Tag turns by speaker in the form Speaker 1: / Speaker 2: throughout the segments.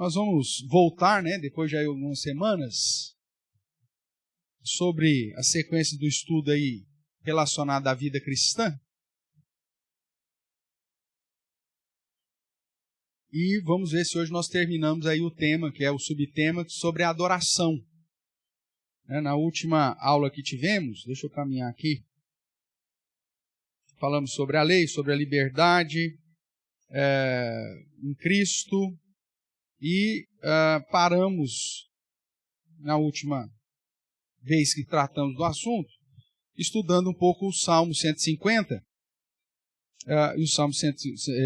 Speaker 1: Nós vamos voltar, depois de algumas semanas, sobre a sequência do estudo aí relacionado à vida cristã. E vamos ver se hoje nós terminamos aí o tema, que é o subtema, sobre a adoração. Na última aula que tivemos, deixa eu caminhar aqui, falamos sobre a lei, sobre a liberdade em Cristo e paramos, na última vez que tratamos do assunto, estudando um pouco o Salmo 150 e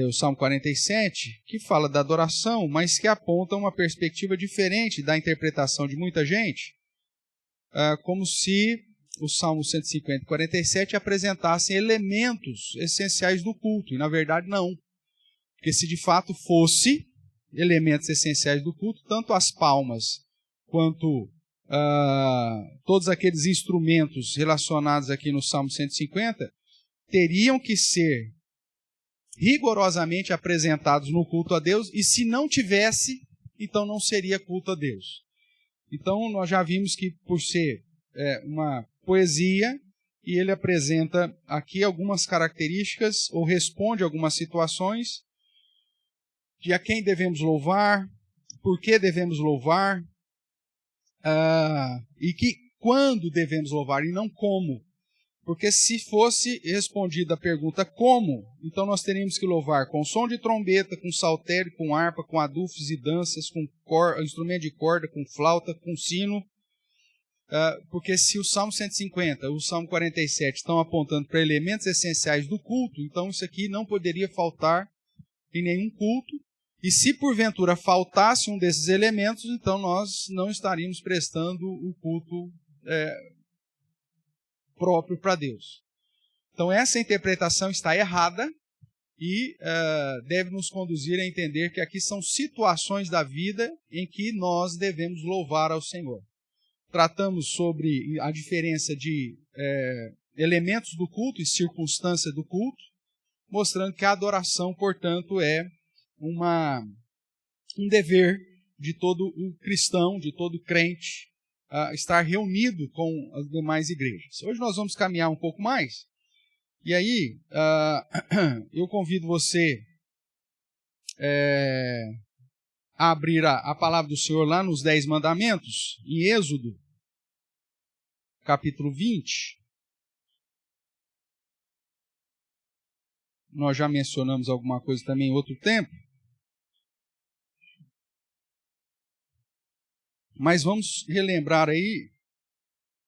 Speaker 1: o Salmo 47, que fala da adoração, mas que aponta uma perspectiva diferente da interpretação de muita gente, como se o Salmo 150 e 47 apresentassem elementos essenciais do culto, e na verdade não. Porque se de fato fosse elementos essenciais do culto, tanto as palmas quanto todos aqueles instrumentos relacionados aqui no Salmo 150 teriam que ser rigorosamente apresentados no culto a Deus, e se não tivesse, então não seria culto a Deus. Então nós já vimos que por ser uma poesia, e ele apresenta aqui algumas características, ou responde a algumas situações, de a quem devemos louvar, por que devemos louvar, e que quando devemos louvar, e não como. Porque se fosse respondida a pergunta como, então nós teríamos que louvar com som de trombeta, com saltério, com harpa, com adufes e danças, com instrumento de corda, com flauta, com sino. Porque se o Salmo 150 e o Salmo 47 estão apontando para elementos essenciais do culto, então isso aqui não poderia faltar em nenhum culto. E se porventura faltasse um desses elementos, então nós não estaríamos prestando o culto próprio para Deus. Então essa interpretação está errada e deve nos conduzir a entender que aqui são situações da vida em que nós devemos louvar ao Senhor. Tratamos sobre a diferença de elementos do culto e circunstância do culto, mostrando que a adoração, portanto, é um dever de todo o cristão, de todo crente, estar reunido com as demais igrejas. Hoje nós vamos caminhar um pouco mais, e aí eu convido você a abrir a palavra do Senhor lá nos 10 mandamentos, em Êxodo, capítulo 20. Nós já mencionamos alguma coisa também em outro tempo. Mas vamos relembrar aí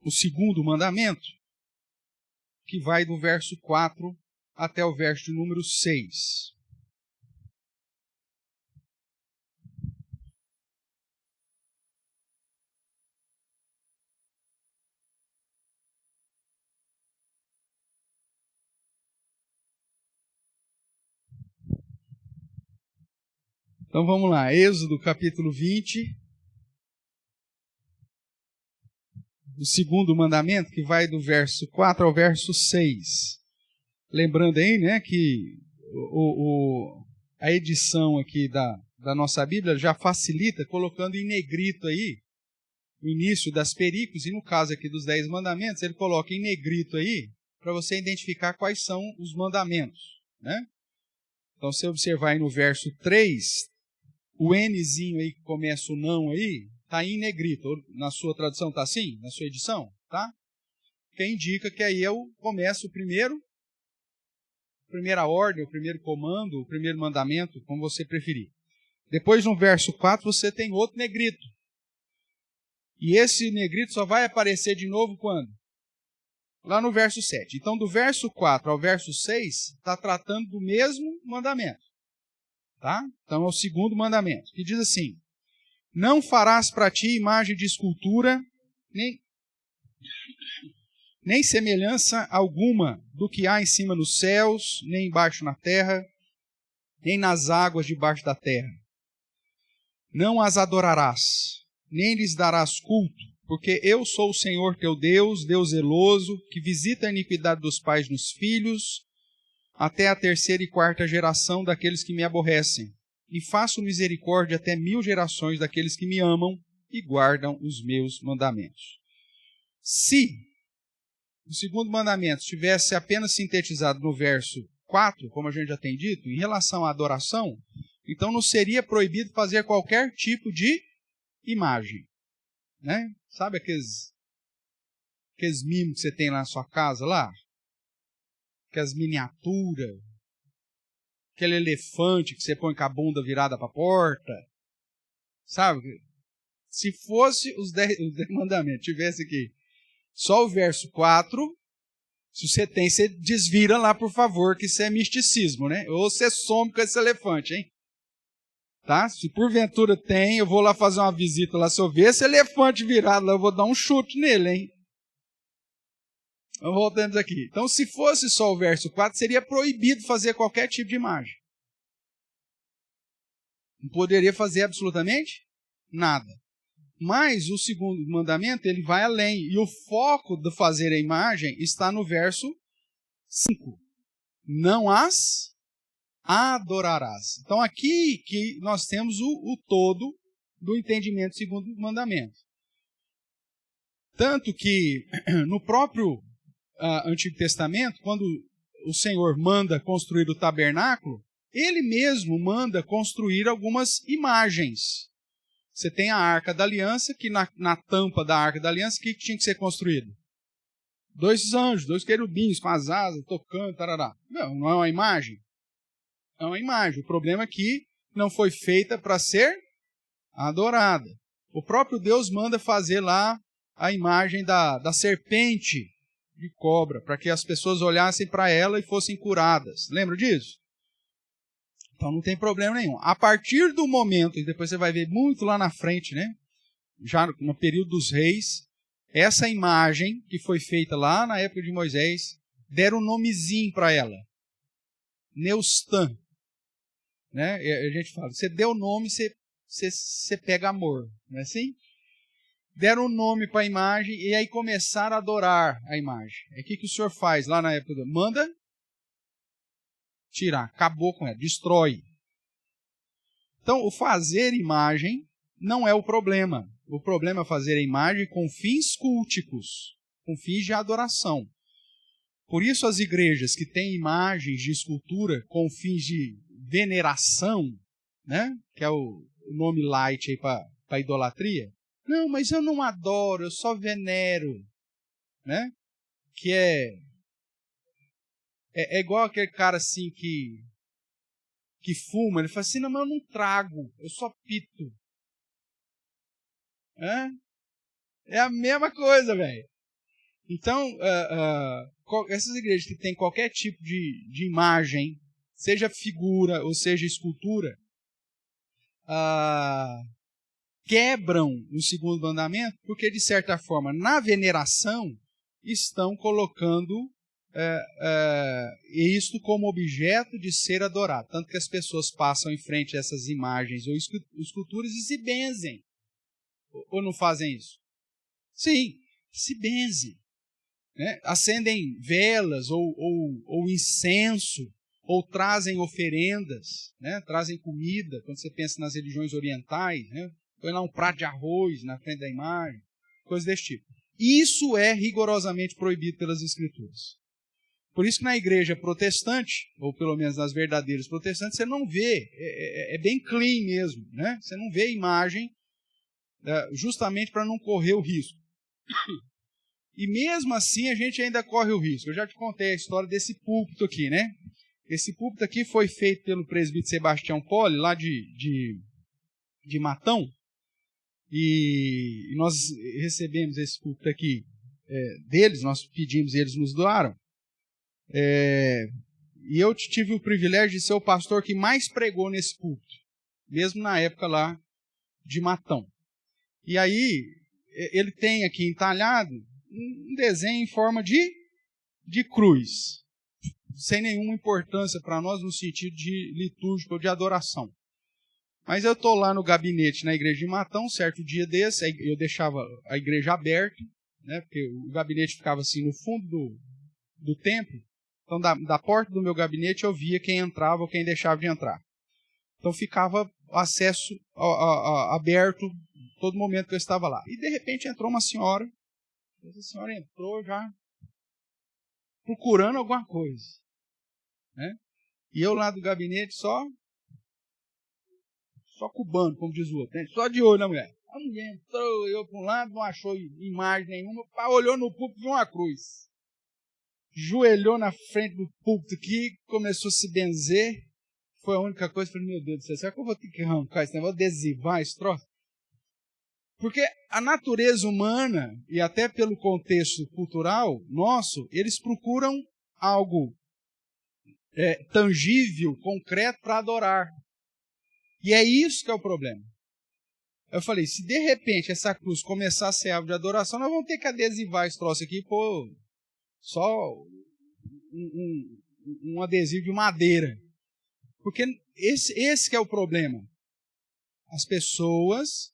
Speaker 1: o segundo mandamento, que vai do verso 4 até o verso de número 6. Então vamos lá, Êxodo capítulo 20. O segundo mandamento, que vai do verso 4 ao verso 6. Lembrando aí, que a edição aqui da nossa Bíblia já facilita, colocando em negrito aí o início das perícolas, e no caso aqui dos 10 mandamentos, ele coloca em negrito aí, para você identificar quais são os mandamentos. Então, se você observar aí no verso 3, o Nzinho aí que começa o não aí, está em negrito. Na sua tradução está assim? Na sua edição? Tá? Que indica que aí começa primeira ordem, o primeiro comando, o primeiro mandamento, como você preferir. Depois, no verso 4, você tem outro negrito. E esse negrito só vai aparecer de novo quando? Lá no verso 7. Então, do verso 4 ao verso 6, está tratando do mesmo mandamento. Tá? Então, é o segundo mandamento, que diz assim: não farás para ti imagem de escultura, nem semelhança alguma do que há em cima nos céus, nem embaixo na terra, nem nas águas debaixo da terra. Não as adorarás, nem lhes darás culto, porque eu sou o Senhor teu Deus, Deus zeloso, que visita a iniquidade dos pais nos filhos, até a 3ª e 4ª geração daqueles que me aborrecem, e faço misericórdia até 1000 gerações daqueles que me amam e guardam os meus mandamentos. Se o segundo mandamento estivesse apenas sintetizado no verso 4, como a gente já tem dito, em relação à adoração, então não seria proibido fazer qualquer tipo de imagem. Né? Sabe aqueles mimos que você tem lá na sua casa, lá? Aquelas miniaturas, aquele elefante que você põe com a bunda virada para a porta. Sabe? Se fosse os 10 mandamentos, tivesse aqui só o verso 4, se você tem, você desvira lá, por favor, que isso é misticismo, né? Ou você some com esse elefante, hein? Tá? Se porventura tem, eu vou lá fazer uma visita lá, se eu ver esse elefante virado lá, eu vou dar um chute nele, hein? Então, voltamos aqui. Então, se fosse só o verso 4, seria proibido fazer qualquer tipo de imagem. Não poderia fazer absolutamente nada. Mas o segundo mandamento, ele vai além. E o foco de fazer a imagem está no verso 5. Não as adorarás. Então, aqui que nós temos o todo do entendimento segundo o mandamento. Tanto que no próprio Antigo Testamento, quando o Senhor manda construir o tabernáculo, ele mesmo manda construir algumas imagens. Você tem a Arca da Aliança, que na tampa da Arca da Aliança, o que tinha que ser construído? 2 anjos, 2 querubins com as asas, tocando, tarará. Não é uma imagem? É uma imagem. O problema é que não foi feita para ser adorada. O próprio Deus manda fazer lá a imagem da serpente de cobra, para que as pessoas olhassem para ela e fossem curadas. Lembra disso? Então não tem problema nenhum. A partir do momento, e depois você vai ver muito lá na frente, né? Já no período dos reis, essa imagem que foi feita lá na época de Moisés, deram um nomezinho para ela. Neustã. Né? A gente fala, você deu o nome, você pega amor. Não é assim? Deram um nome para a imagem e aí começaram a adorar a imagem. É o que o Senhor faz lá na época? Manda tirar, acabou com ela, destrói. Então, o fazer imagem não é o problema. O problema é fazer a imagem com fins culticos, com fins de adoração. Por isso as igrejas que têm imagens de escultura com fins de veneração, né, que é o nome light aí para idolatria, não, mas eu não adoro, eu só venero, né? Que é igual aquele cara assim que fuma, ele fala assim, não, mas eu não trago, eu só pito. É a mesma coisa, velho. Então, essas igrejas que têm qualquer tipo de imagem, seja figura ou seja escultura, quebram o segundo mandamento, porque, de certa forma, na veneração, estão colocando isto como objeto de ser adorado. Tanto que as pessoas passam em frente a essas imagens ou esculturas e se benzem. Ou não fazem isso? Sim, se benzem. Né? Acendem velas ou incenso, ou trazem oferendas, né? Trazem comida, quando você pensa nas religiões orientais, né? Põe lá um prato de arroz na frente da imagem, coisas desse tipo. Isso é rigorosamente proibido pelas Escrituras. Por isso que na igreja protestante, ou pelo menos nas verdadeiras protestantes, você não vê, é bem clean mesmo, né? Você não vê imagem, justamente para não correr o risco. E mesmo assim a gente ainda corre o risco. Eu já te contei a história desse púlpito aqui, né? Esse púlpito aqui foi feito pelo presbítero Sebastião Poli, lá de Matão. E nós recebemos esse púlpito aqui deles, nós pedimos e eles nos doaram. E eu tive o privilégio de ser o pastor que mais pregou nesse púlpito, mesmo na época lá de Matão. E aí, ele tem aqui entalhado um desenho em forma de cruz, sem nenhuma importância para nós no sentido de litúrgico ou de adoração. Mas eu estou lá no gabinete na igreja de Matão, certo dia desse, eu deixava a igreja aberta, né, porque o gabinete ficava assim no fundo do templo. Então, da porta do meu gabinete, eu via quem entrava ou quem deixava de entrar. Então ficava acesso aberto todo momento que eu estava lá. E de repente entrou uma senhora. Essa senhora entrou já procurando alguma coisa, né? E eu lá do gabinete só cubando, como diz o outro, né? Só de olho na mulher. A mulher entrou, eu para um lado, não achou imagem nenhuma, olhou no púlpito e viu uma cruz. Joelhou na frente do púlpito aqui, começou a se benzer. Foi a única coisa, falei, meu Deus do céu, será que eu vou ter que arrancar esse negócio, adesivar esse troço? Porque a natureza humana, e até pelo contexto cultural nosso, eles procuram algo tangível, concreto, para adorar. E é isso que é o problema. Eu falei, se de repente essa cruz começar a ser árvore de adoração, nós vamos ter que adesivar esse troço aqui, pô, só um adesivo de madeira. Porque esse que é o problema. As pessoas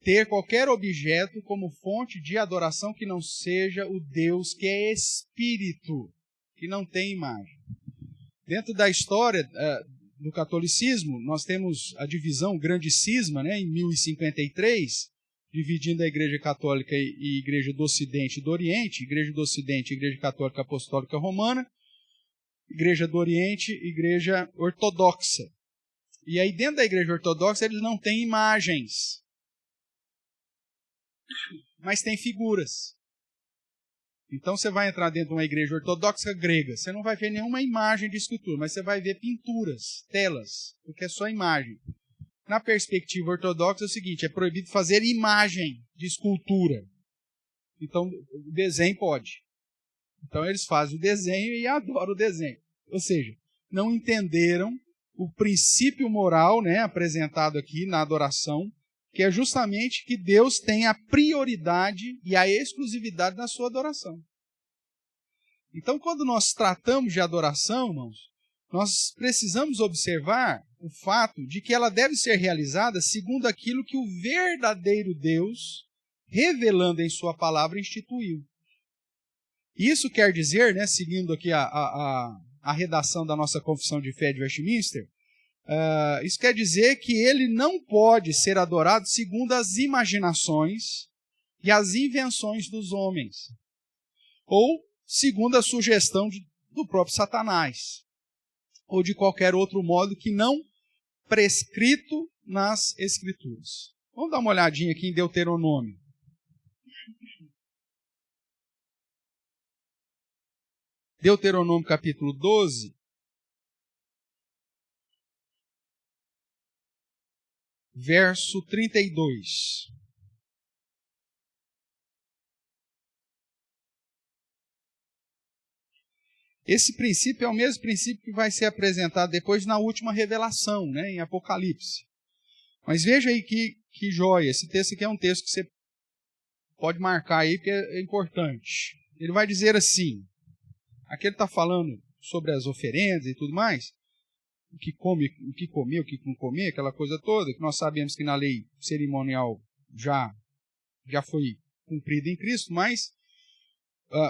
Speaker 1: ter qualquer objeto como fonte de adoração que não seja o Deus que é espírito, que não tem imagem. Dentro da história do catolicismo, nós temos a divisão, o grande cisma, né, em 1053, dividindo a Igreja Católica e Igreja do Ocidente e do Oriente, Igreja do Ocidente, Igreja Católica Apostólica Romana, Igreja do Oriente, Igreja Ortodoxa. E aí dentro da Igreja Ortodoxa eles não têm imagens, mas tem figuras. Então você vai entrar dentro de uma igreja ortodoxa grega, você não vai ver nenhuma imagem de escultura, mas você vai ver pinturas, telas, porque é só imagem. Na perspectiva ortodoxa é o seguinte, é proibido fazer imagem de escultura. Então o desenho pode. Então eles fazem o desenho e adoram o desenho. Ou seja, não entenderam o princípio moral, né, apresentado aqui na adoração, que é justamente que Deus tem a prioridade e a exclusividade na sua adoração. Então, quando nós tratamos de adoração, irmãos, nós precisamos observar o fato de que ela deve ser realizada segundo aquilo que o verdadeiro Deus, revelando em sua palavra, instituiu. Isso quer dizer, né, seguindo aqui a redação da nossa Confissão de Fé de Westminster, isso quer dizer que ele não pode ser adorado segundo as imaginações e as invenções dos homens, ou segundo a sugestão do próprio Satanás, ou de qualquer outro modo que não prescrito nas Escrituras. Vamos dar uma olhadinha aqui em Deuteronômio. Deuteronômio capítulo 12. Verso 32. Esse princípio é o mesmo princípio que vai ser apresentado depois na última revelação, né, em Apocalipse. Mas veja aí que joia, esse texto aqui é um texto que você pode marcar aí, porque é importante. Ele vai dizer assim, aqui ele está falando sobre as oferendas e tudo mais, o que comer, o que não comer, aquela coisa toda, que nós sabemos que na lei cerimonial já foi cumprida em Cristo, mas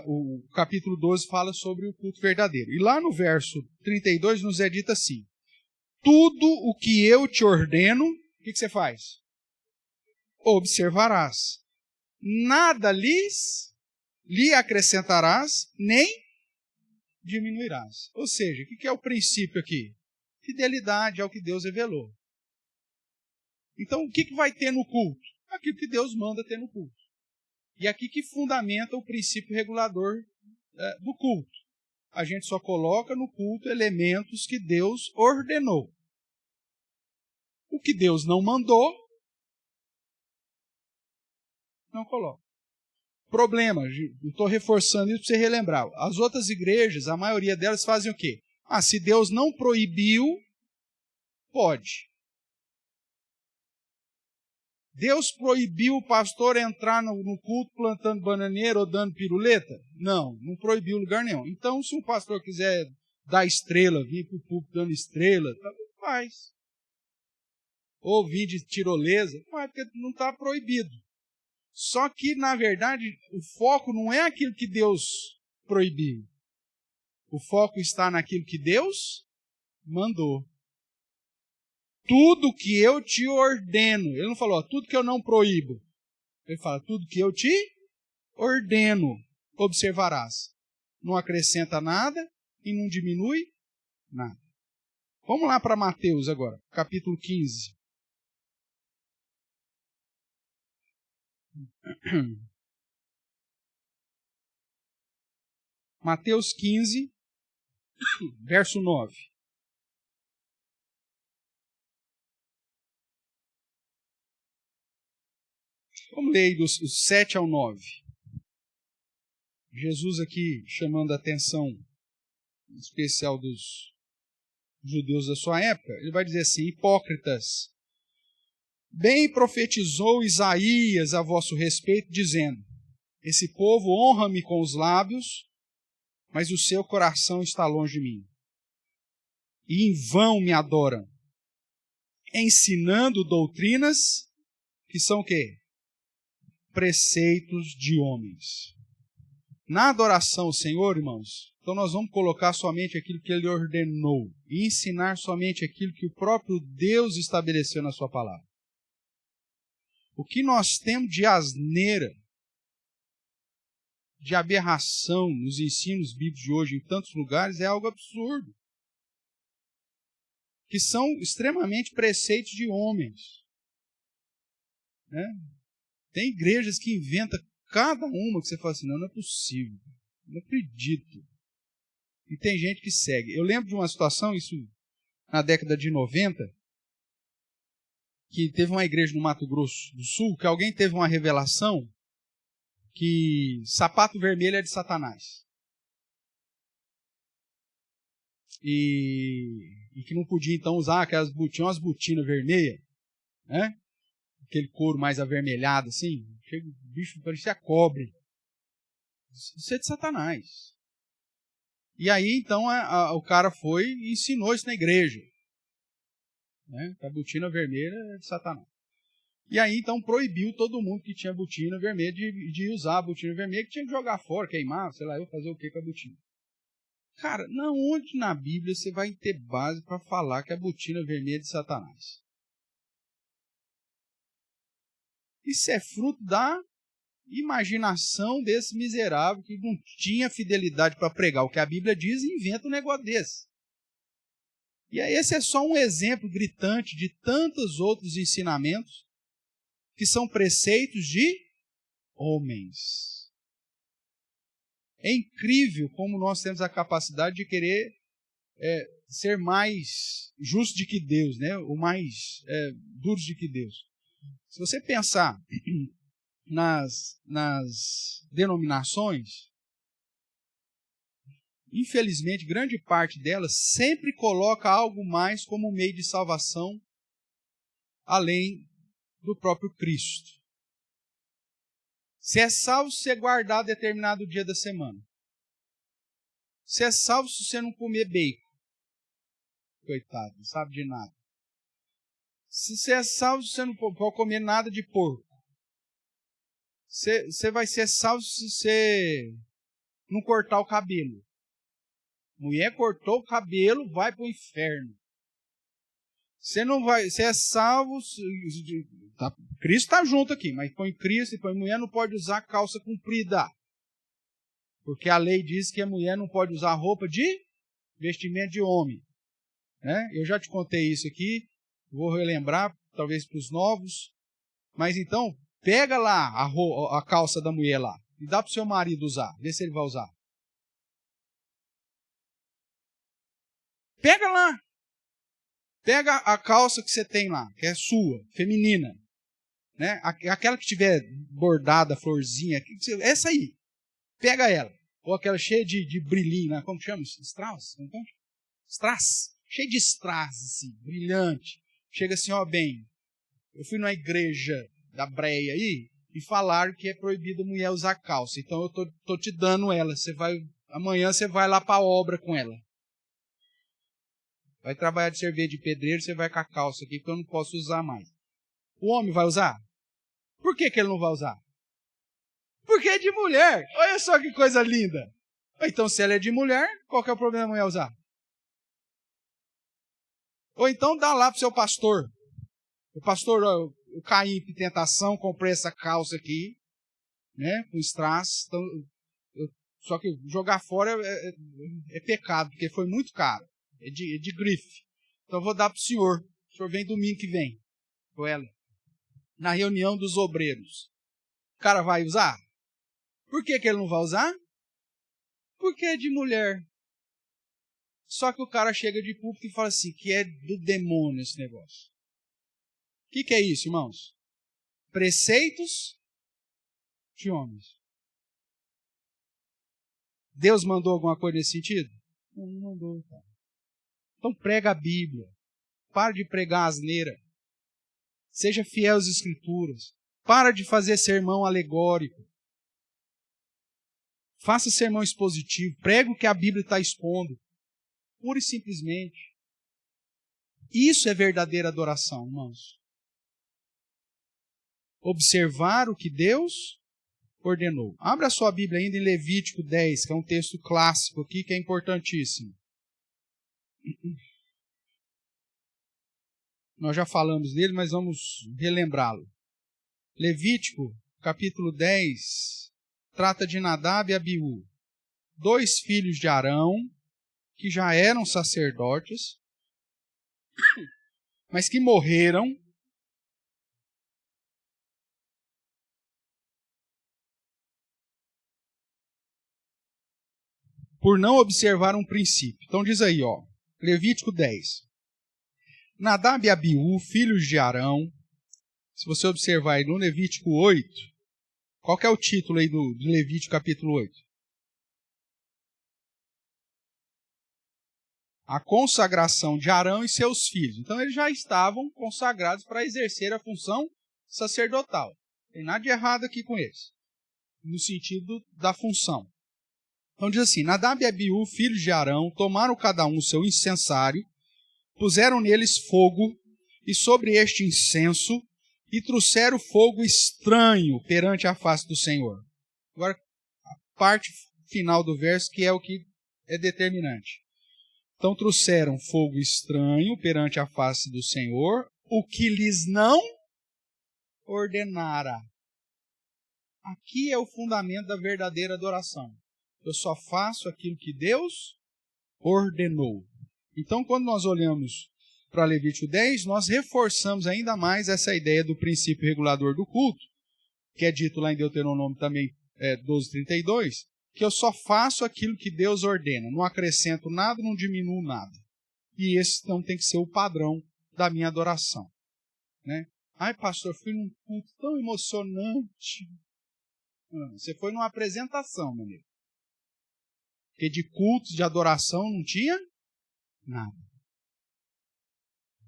Speaker 1: o capítulo 12 fala sobre o culto verdadeiro. E lá no verso 32 nos é dito assim, tudo o que eu te ordeno, o que você faz? Observarás. Nada lhe acrescentarás, nem diminuirás. Ou seja, o que é o princípio aqui? Fidelidade ao que Deus revelou. Então, o que vai ter no culto? Aquilo que Deus manda ter no culto. E aqui que fundamenta o princípio regulador do culto. A gente só coloca no culto elementos que Deus ordenou. O que Deus não mandou, não coloca. Problema, estou reforçando isso para você relembrar. As outras igrejas, a maioria delas fazem o quê? Se Deus não proibiu, pode. Deus proibiu o pastor entrar no culto plantando bananeira ou dando piruleta? Não proibiu em lugar nenhum. Então, se o pastor quiser dar estrela, vir para o púlpito dando estrela, faz. Ou vir de tirolesa, faz, porque não está proibido. Só que, na verdade, o foco não é aquilo que Deus proibiu. O foco está naquilo que Deus mandou. tudo que eu te ordeno. Ele não falou, tudo que eu não proíbo. Ele fala, tudo que eu te ordeno, observarás. Não acrescenta nada e não diminui nada. Vamos lá para Mateus agora, capítulo 15. Mateus 15, verso 9. Vamos ler dos 7 ao 9. Jesus aqui chamando a atenção especial dos judeus da sua época, ele vai dizer assim, hipócritas, bem profetizou Isaías a vosso respeito, dizendo, esse povo honra-me com os lábios, mas o seu coração está longe de mim. E em vão me adoram, ensinando doutrinas que são o quê? Preceitos de homens. Na adoração ao Senhor, irmãos, então nós vamos colocar somente aquilo que Ele ordenou e ensinar somente aquilo que o próprio Deus estabeleceu na sua palavra. O que nós temos de asneira, de aberração nos ensinos bíblicos de hoje em tantos lugares é algo absurdo. Que são extremamente preceitos de homens. Né? Tem igrejas que inventam cada uma que você fala assim, não é possível, não acredito. E tem gente que segue. Eu lembro de uma situação, isso na década de 90, que teve uma igreja no Mato Grosso do Sul, que alguém teve uma revelação que sapato vermelho é de Satanás. E que não podia então usar aquelas umas botinas vermelhas, né? Aquele couro mais avermelhado assim, chega, o bicho parecia cobre. Isso é de Satanás. E aí então o cara foi e ensinou isso na igreja. Né? A botina vermelha é de Satanás. E aí então proibiu todo mundo que tinha botina vermelha de usar a botina vermelha, que tinha que jogar fora, queimar, sei lá, eu fazer o que com a botina. Cara, onde na Bíblia você vai ter base para falar que a botina vermelha é de Satanás? Isso é fruto da imaginação desse miserável que não tinha fidelidade para pregar o que a Bíblia diz e inventa um negócio desse. E aí esse é só um exemplo gritante de tantos outros ensinamentos que são preceitos de homens. É incrível como nós temos a capacidade de querer ser mais justos do que Deus, né? Ou mais duros do que Deus. Se você pensar nas denominações, infelizmente, grande parte delas sempre coloca algo mais como meio de salvação, além do próprio Cristo. Se é salvo se você guardar determinado dia da semana. Se é salvo se você não comer bacon. Coitado, não sabe de nada. Se você é salvo se você não pode comer nada de porco. Você vai ser salvo se você não cortar o cabelo. Mulher cortou o cabelo, vai para o inferno. Você não vai, você é salvo, Cristo está junto aqui, mas põe Cristo e põe mulher, não pode usar calça comprida. Porque a lei diz que a mulher não pode usar roupa de vestimento de homem. Né? Eu já te contei isso aqui, vou relembrar, talvez para os novos. Mas então, pega lá a calça da mulher lá e dá para o seu marido usar, vê se ele vai usar. Pega lá. Pega a calça que você tem lá, que é sua, feminina. Né? Aquela que tiver bordada, florzinha, essa aí. Pega ela. Ou aquela cheia de brilhinho, né? Como chama? Strass? Strass. Cheia de strass, assim, brilhante. Chega assim, ó, bem, eu fui numa igreja da Breia aí e falaram que é proibido a mulher usar calça. Então eu tô te dando ela. Amanhã você vai lá para a obra com ela. Vai trabalhar de serveiro de pedreiro, você vai com a calça aqui, porque eu não posso usar mais. O homem vai usar? Por que ele não vai usar? Porque é de mulher. Olha só que coisa linda. Então, se ela é de mulher, qual que é o problema da mulher usar? Ou então dá lá para o seu pastor. O pastor, eu caí em tentação, comprei essa calça aqui, né, com strass. Então, só que jogar fora é pecado, porque foi muito caro. É de grife. Então eu vou dar para o senhor. O senhor vem domingo que vem. Com ela. Na reunião dos obreiros. O cara vai usar? Por que ele não vai usar? Porque é de mulher. Só que o cara chega de púlpito e fala assim, que é do demônio esse negócio. O que é isso, irmãos? Preceitos de homens. Deus mandou alguma coisa nesse sentido? Não mandou, cara. Então prega a Bíblia. Para de pregar asneira. Seja fiel às Escrituras. Para de fazer sermão alegórico. Faça sermão expositivo. Prega o que a Bíblia está expondo. Pura e simplesmente. Isso é verdadeira adoração, irmãos. Observar o que Deus ordenou. Abra a sua Bíblia ainda em Levítico 10, que é um texto clássico aqui, que é importantíssimo. Nós já falamos dele, mas vamos relembrá-lo. Levítico, capítulo 10, trata de Nadab e Abiú, 2 filhos de Arão, que já eram sacerdotes, mas que morreram por não observar um princípio. Então diz aí, ó, Levítico 10. Nadab e Abiú, filhos de Arão, se você observar aí no Levítico 8, qual que é o título aí do Levítico capítulo 8? A consagração de Arão e seus filhos. Então eles já estavam consagrados para exercer a função sacerdotal. Não tem nada de errado aqui com eles, no sentido da função. Então diz assim, Nadab e Abiú, filhos de Arão, tomaram cada um o seu incensário, puseram neles fogo, e sobre este incenso, e trouxeram fogo estranho perante a face do Senhor. Agora, a parte final do verso, que é o que é determinante. Então trouxeram fogo estranho perante a face do Senhor, o que lhes não ordenara. Aqui é o fundamento da verdadeira adoração. Eu só faço aquilo que Deus ordenou. Então, quando nós olhamos para Levítico 10, nós reforçamos ainda mais essa ideia do princípio regulador do culto, que é dito lá em Deuteronômio também 12:32, que eu só faço aquilo que Deus ordena, não acrescento nada, não diminuo nada. E esse então tem que ser o padrão da minha adoração. Né? Ai, pastor, fui num culto tão emocionante. Você foi numa apresentação, meu amigo. Porque de cultos, de adoração, não tinha nada.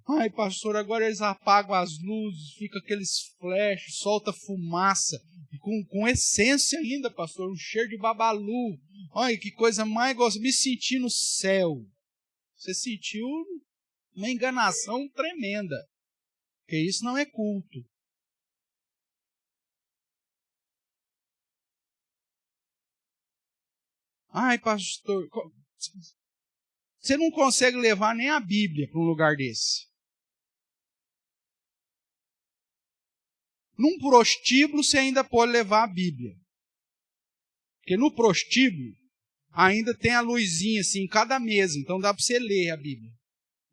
Speaker 1: Ai, pastor, agora eles apagam as luzes, fica aqueles flashes, solta fumaça, e com essência ainda, pastor, um cheiro de babalu. Ai, que coisa mais gostosa, me senti no céu. Você sentiu uma enganação tremenda, porque isso não é culto. Ai, pastor, você não consegue levar nem a Bíblia para um lugar desse. Num prostíbulo você ainda pode levar a Bíblia. Porque no prostíbulo ainda tem a luzinha assim em cada mesa, então dá para você ler a Bíblia.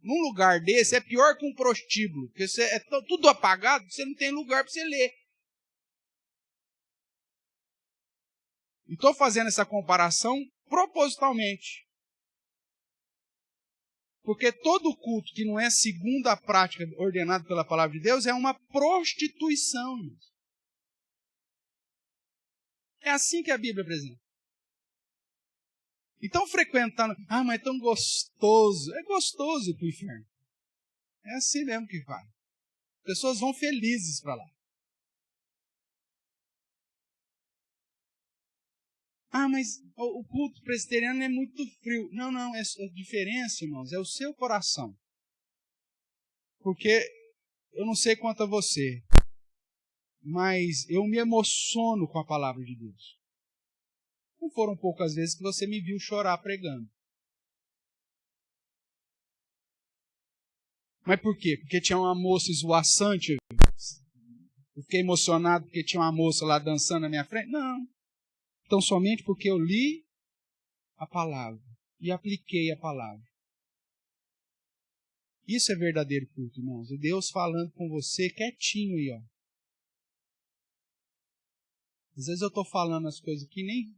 Speaker 1: Num lugar desse é pior que um prostíbulo, porque é tudo apagado, você não tem lugar para você ler. E estou fazendo essa comparação propositalmente. Porque todo culto que não é segundo a prática ordenada pela palavra de Deus é uma prostituição. É assim que a Bíblia apresenta. Então frequentando, mas é tão gostoso. É gostoso ir para o inferno. É assim mesmo que vai. As pessoas vão felizes para lá. Mas o culto presbiteriano é muito frio. Não, a diferença, irmãos, é o seu coração. Porque eu não sei quanto a você, mas eu me emociono com a palavra de Deus. Não foram poucas vezes que você me viu chorar pregando. Mas por quê? Porque tinha uma moça esvoaçante? Eu fiquei emocionado porque tinha uma moça lá dançando na minha frente? Não. Então, somente porque eu li a palavra e apliquei a palavra. Isso é verdadeiro culto, irmãos. E Deus falando com você quietinho aí, ó. Às vezes eu estou falando as coisas aqui nem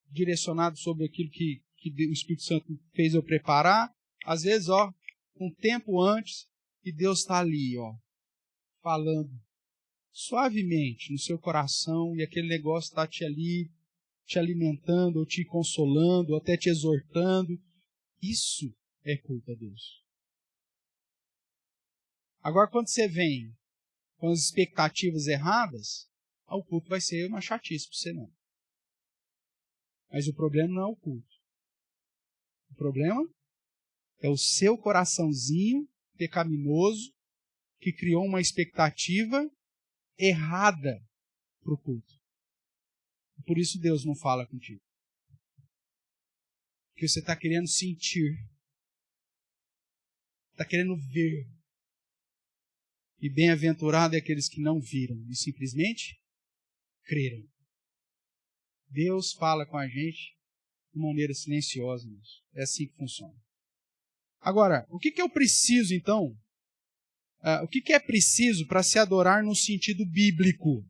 Speaker 1: direcionado sobre aquilo que o Espírito Santo fez eu preparar. Às vezes, ó, um tempo antes, e Deus está ali, ó, falando suavemente no seu coração, e aquele negócio está te alimentando, ou te consolando, ou até te exortando. Isso é culto a Deus. Agora, quando você vem com as expectativas erradas, o culto vai ser uma chatice para você, não. Mas o problema não é o culto. O problema é o seu coraçãozinho pecaminoso que criou uma expectativa errada para o culto. Por isso Deus não fala contigo. Porque você está querendo sentir. Está querendo ver. E bem-aventurado é aqueles que não viram e simplesmente creram. Deus fala com a gente de maneira silenciosa. É assim que funciona. Agora, o que eu preciso, então? O que é preciso para se adorar no sentido bíblico?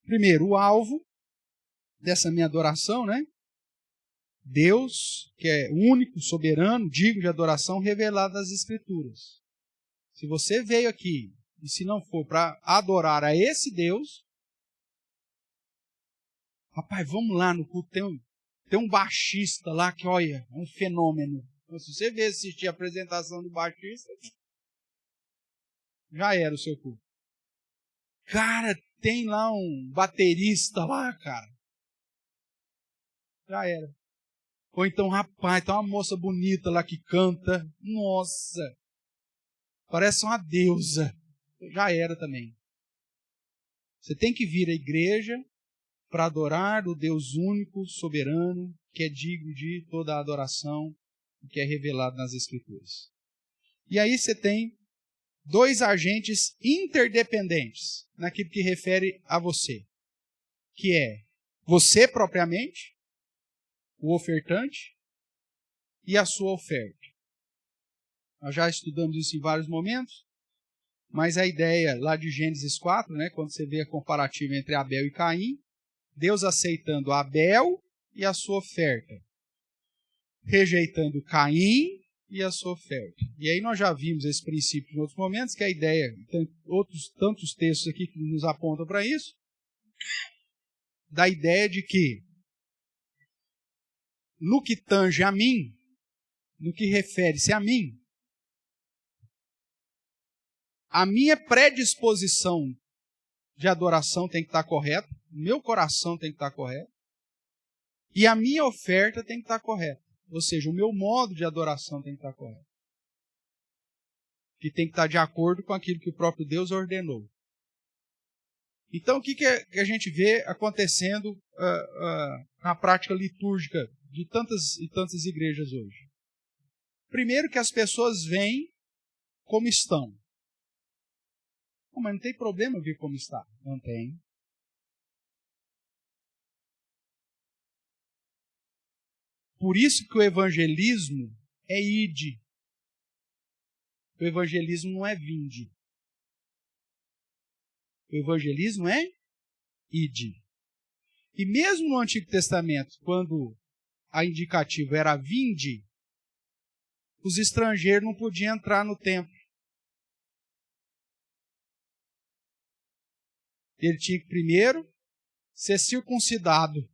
Speaker 1: Primeiro, o alvo dessa minha adoração, né? Deus, que é único, soberano, digno de adoração, revelado nas Escrituras. Se você veio aqui, e se não for para adorar a esse Deus, rapaz, vamos lá no culto, tem um baixista lá que, olha, é um fenômeno. Então, se você veio assistir a apresentação do baixista, já era o seu culto. Cara, tem lá um baterista lá, cara. Já era. Ou então, rapaz, tem uma moça bonita lá que canta. Nossa, parece uma deusa. Já era também. Você tem que vir à igreja para adorar o Deus único, soberano, que é digno de toda a adoração, que é revelado nas Escrituras. E aí você tem dois agentes interdependentes naquilo que refere a você, que é você propriamente, o ofertante, e a sua oferta. Nós já estudamos isso em vários momentos, mas a ideia lá de Gênesis 4, né, quando você vê a comparativa entre Abel e Caim, Deus aceitando Abel e a sua oferta, rejeitando Caim e a sua oferta. E aí nós já vimos esse princípio em outros momentos, que a ideia, tem tantos textos aqui que nos apontam para isso, da ideia de que no que tange a mim, no que refere-se a mim, a minha predisposição de adoração tem que estar correta, meu coração tem que estar correto, e a minha oferta tem que estar correta. Ou seja, o meu modo de adoração tem que estar correto. Que tem que estar de acordo com aquilo que o próprio Deus ordenou. Então, o que a gente vê acontecendo na prática litúrgica de tantas e tantas igrejas hoje? Primeiro, que as pessoas vêm como estão. Mas não tem problema vir como está. Não tem. Por isso que o evangelismo é ide. O evangelismo não é vinde. O evangelismo é ide. E mesmo no Antigo Testamento, quando a indicativa era vinde, os estrangeiros não podiam entrar no templo. Ele tinha que primeiro ser circuncidado.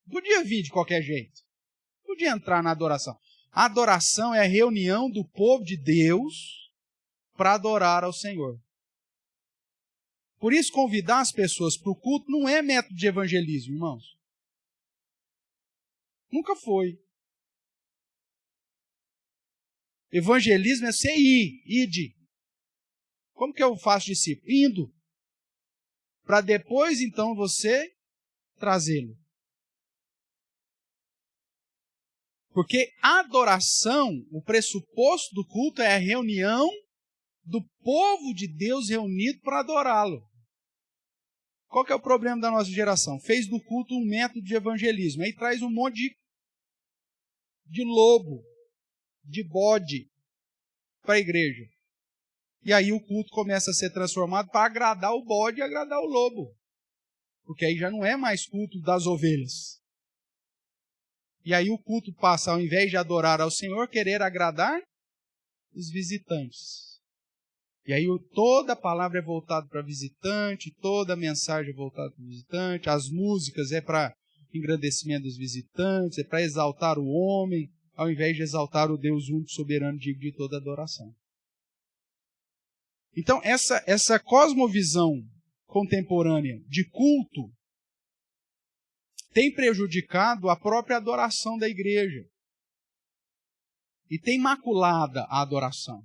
Speaker 1: Não podia vir de qualquer jeito. Não podia entrar na adoração. A adoração é a reunião do povo de Deus para adorar ao Senhor. Por isso, convidar as pessoas para o culto não é método de evangelismo, irmãos. Nunca foi. Evangelismo é você ir, ide. Como que eu faço discípulo? Indo. Para depois, então, você trazê-lo. Porque a adoração, o pressuposto do culto é a reunião do povo de Deus reunido para adorá-lo. Qual que é o problema da nossa geração? Fez do culto um método de evangelismo. Aí traz um monte de lobo, de bode para a igreja. E aí o culto começa a ser transformado para agradar o bode e agradar o lobo. Porque aí já não é mais culto das ovelhas. E aí o culto passa, ao invés de adorar ao Senhor, querer agradar os visitantes. E aí toda a palavra é voltada para visitante, toda a mensagem é voltada para o visitante, as músicas é para engrandecimento dos visitantes, é para exaltar o homem, ao invés de exaltar o Deus único, soberano, digno de toda adoração. Então essa cosmovisão contemporânea de culto tem prejudicado a própria adoração da igreja. E tem maculada a adoração.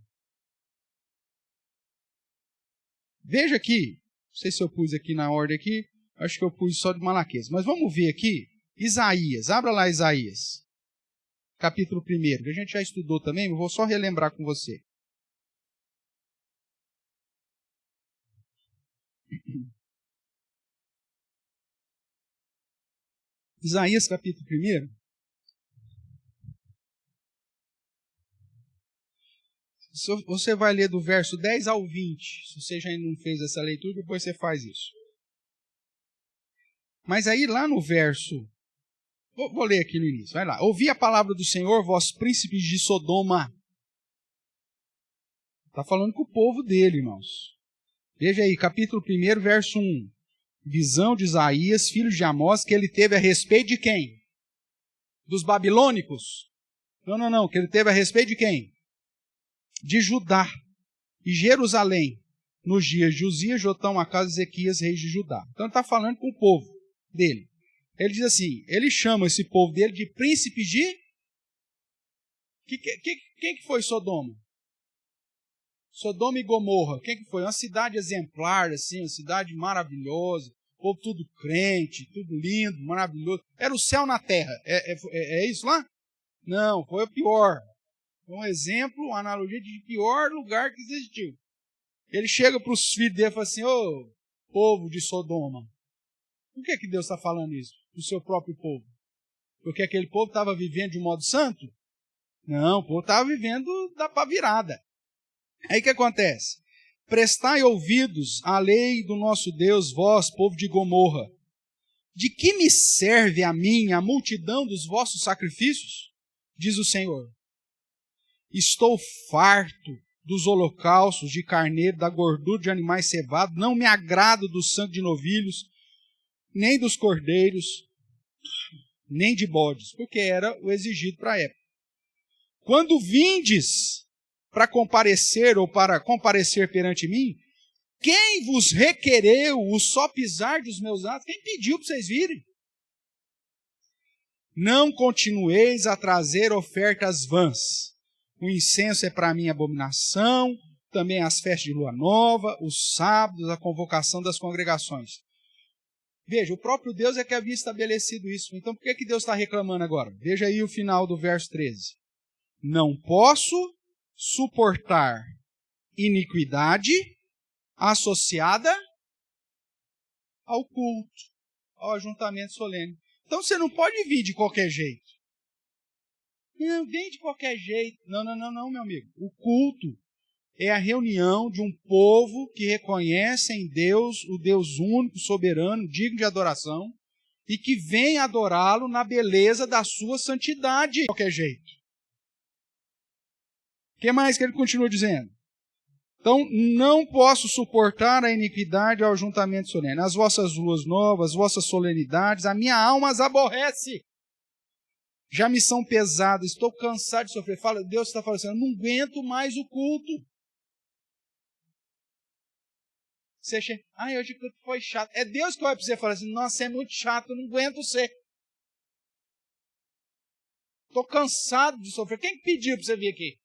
Speaker 1: Veja aqui, não sei se eu pus aqui na ordem aqui, acho que eu pus só de Malaquias, mas vamos ver aqui, Isaías, abra lá Isaías, capítulo 1, que a gente já estudou também, mas vou só relembrar com você. Isaías, capítulo 1. Você vai ler do verso 10 ao 20. Se você já não fez essa leitura, depois você faz isso. Mas aí lá no verso... Vou ler aqui no início, vai lá. Ouvi a palavra do Senhor, vós príncipes de Sodoma. Está falando com o povo dele, irmãos. Veja aí, capítulo 1, verso 1. Visão de Isaías, filho de Amós, que ele teve a respeito de quem? Dos babilônicos? Não, que ele teve a respeito de quem? De Judá e Jerusalém, nos dias de Uzias, Jotão, Acás e Ezequias, reis de Judá. Então ele está falando com o povo dele. Ele diz assim, ele chama esse povo dele de príncipes de... Quem que foi Sodoma? Sodoma e Gomorra, quem que foi? Uma cidade exemplar, assim, uma cidade maravilhosa, povo tudo crente, tudo lindo, maravilhoso. Era o céu na terra. É isso lá? Não, foi o pior. Foi um exemplo, uma analogia de pior lugar que existiu. Ele chega para os filhos dele e fala assim, ô povo de Sodoma. Por que Deus está falando isso? Do seu próprio povo? Porque aquele povo estava vivendo de modo santo? Não, o povo estava vivendo da pá virada. Aí o que acontece? Prestai ouvidos à lei do nosso Deus, vós, povo de Gomorra. De que me serve a mim a multidão dos vossos sacrifícios? Diz o Senhor. Estou farto dos holocaustos de carneiro, da gordura de animais cevados, não me agrado do sangue de novilhos, nem dos cordeiros, nem de bodes, porque era o exigido para a época. Quando vindes para comparecer ou para comparecer perante mim, quem vos requereu o só pisar dos meus atos? Quem pediu para vocês virem? Não continueis a trazer ofertas vãs. O incenso é para mim abominação, também as festas de lua nova, os sábados, a convocação das congregações. Veja, o próprio Deus é que havia estabelecido isso. Então por que Deus está reclamando agora? Veja aí o final do verso 13. Não posso suportar iniquidade associada ao culto, ao ajuntamento solene. Então você não pode vir de qualquer jeito. Não, vem de qualquer jeito. Não, meu amigo. O culto é a reunião de um povo que reconhece em Deus, o Deus único, soberano, digno de adoração, e que vem adorá-lo na beleza da sua santidade. De qualquer jeito. O que mais que ele continua dizendo? Então, não posso suportar a iniquidade ao ajuntamento solene. As vossas luas novas, as vossas solenidades, a minha alma as aborrece. Já me são pesadas, estou cansado de sofrer. Deus está falando assim, eu não aguento mais o culto. Você chega, hoje o culto foi chato. É Deus que vai para você e fala assim, nossa, é muito chato, eu não aguento você. Estou cansado de sofrer. Quem pediu para você vir aqui?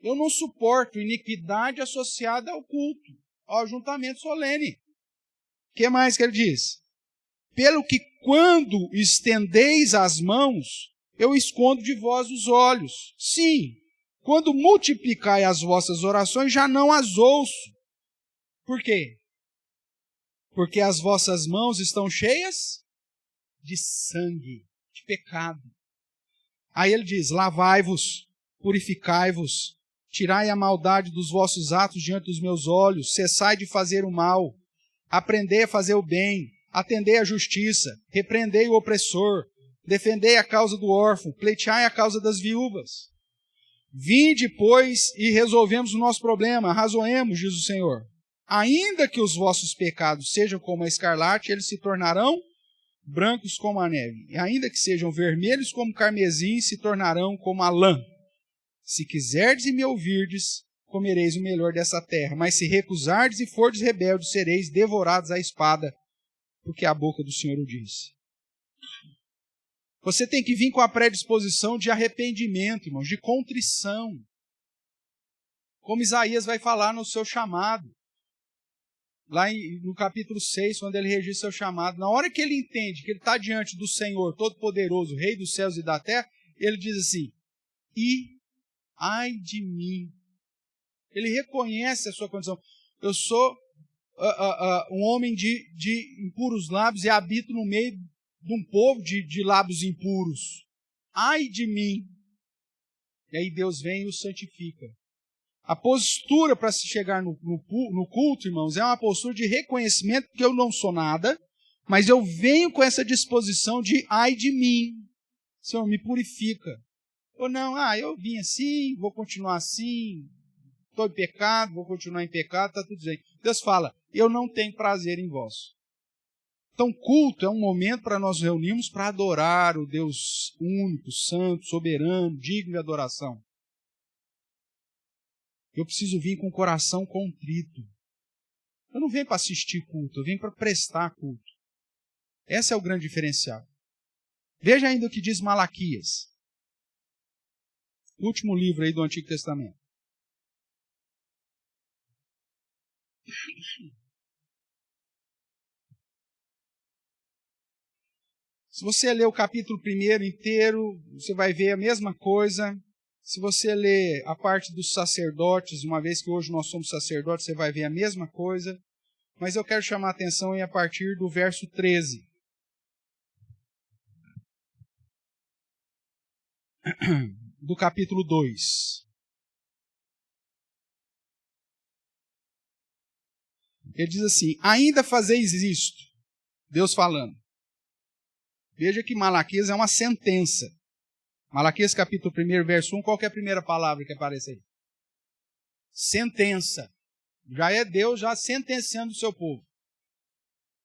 Speaker 1: Eu não suporto iniquidade associada ao culto, ao ajuntamento solene. O que mais que ele diz? Pelo que quando estendeis as mãos, eu escondo de vós os olhos. Sim, quando multiplicai as vossas orações, já não as ouço. Por quê? Porque as vossas mãos estão cheias de sangue, de pecado. Aí ele diz, lavai-vos, purificai-vos, tirai a maldade dos vossos atos diante dos meus olhos, cessai de fazer o mal, aprendei a fazer o bem, atendei a justiça, repreendei o opressor, defendei a causa do órfão, pleiteai a causa das viúvas. Vinde, pois, e resolvemos o nosso problema, arrazoemos, diz o Senhor. Ainda que os vossos pecados sejam como a escarlate, eles se tornarão brancos como a neve. E ainda que sejam vermelhos como carmesim, se tornarão como a lã. Se quiserdes e me ouvirdes, comereis o melhor dessa terra. Mas se recusardes e fordes rebeldes, sereis devorados à espada, porque a boca do Senhor o disse. Você tem que vir com a predisposição de arrependimento, irmãos, de contrição. Como Isaías vai falar no seu chamado. Lá no capítulo 6, quando ele registra seu chamado, na hora que ele entende que ele está diante do Senhor Todo-Poderoso, Rei dos céus e da terra, ele diz assim, ai de mim. Ele reconhece a sua condição. Eu sou um homem de impuros lábios e habito no meio de um povo de lábios impuros. Ai de mim. E aí Deus vem e o santifica. A postura para se chegar no culto, irmãos, é uma postura de reconhecimento que eu não sou nada, mas eu venho com essa disposição de ai de mim. Senhor, me purifica. Ou não, eu vim assim, vou continuar assim, estou em pecado, vou continuar em pecado, está tudo bem. Deus fala, eu não tenho prazer em vós. Então, culto é um momento para nós reunirmos para adorar o Deus único, santo, soberano, digno de adoração. Eu preciso vir com o coração contrito. Eu não venho para assistir culto, eu venho para prestar culto. Esse é o grande diferencial. Veja ainda o que diz Malaquias. Último livro aí do Antigo Testamento. Se você ler o capítulo 1 inteiro, você vai ver a mesma coisa. Se você ler a parte dos sacerdotes, uma vez que hoje nós somos sacerdotes, você vai ver a mesma coisa. Mas eu quero chamar a atenção a partir do verso 13. Do capítulo 2. Ele diz assim, ainda fazeis isto, Deus falando. Veja que Malaquias é uma sentença. Malaquias capítulo 1, verso 1, qual que é a primeira palavra que aparece aí? Sentença. Já é Deus já sentenciando o seu povo.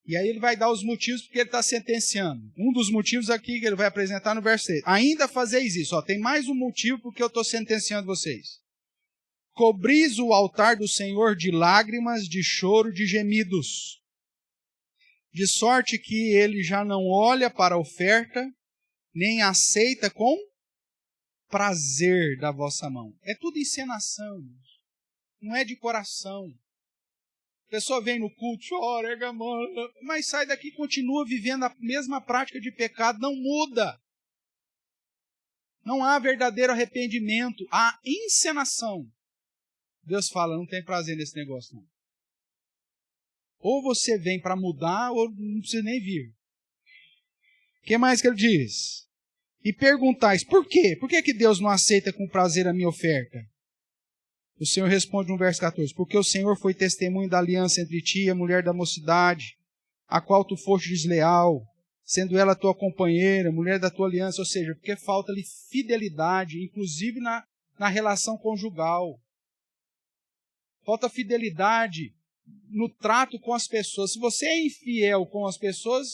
Speaker 1: E aí ele vai dar os motivos porque ele está sentenciando. Um dos motivos aqui que ele vai apresentar no verso 6. Ainda fazeis isso. Tem mais um motivo porque eu estou sentenciando vocês. Cobris o altar do Senhor de lágrimas, de choro, de gemidos. De sorte que ele já não olha para a oferta, nem aceita com prazer da vossa mão. É tudo encenação, não é de coração. A pessoa vem no culto, chora, mas sai daqui e continua vivendo a mesma prática de pecado, não muda. Não há verdadeiro arrependimento, há encenação. Deus fala, não tem prazer nesse negócio não. Ou você vem para mudar, ou não precisa nem vir. O que mais que ele diz? E perguntais, por quê? Por que Deus não aceita com prazer a minha oferta? O Senhor responde no verso 14, porque o Senhor foi testemunho da aliança entre ti e a mulher da mocidade, a qual tu foste desleal, sendo ela tua companheira, mulher da tua aliança, ou seja, porque falta-lhe fidelidade, inclusive na relação conjugal. Falta fidelidade no trato com as pessoas. Se você é infiel com as pessoas,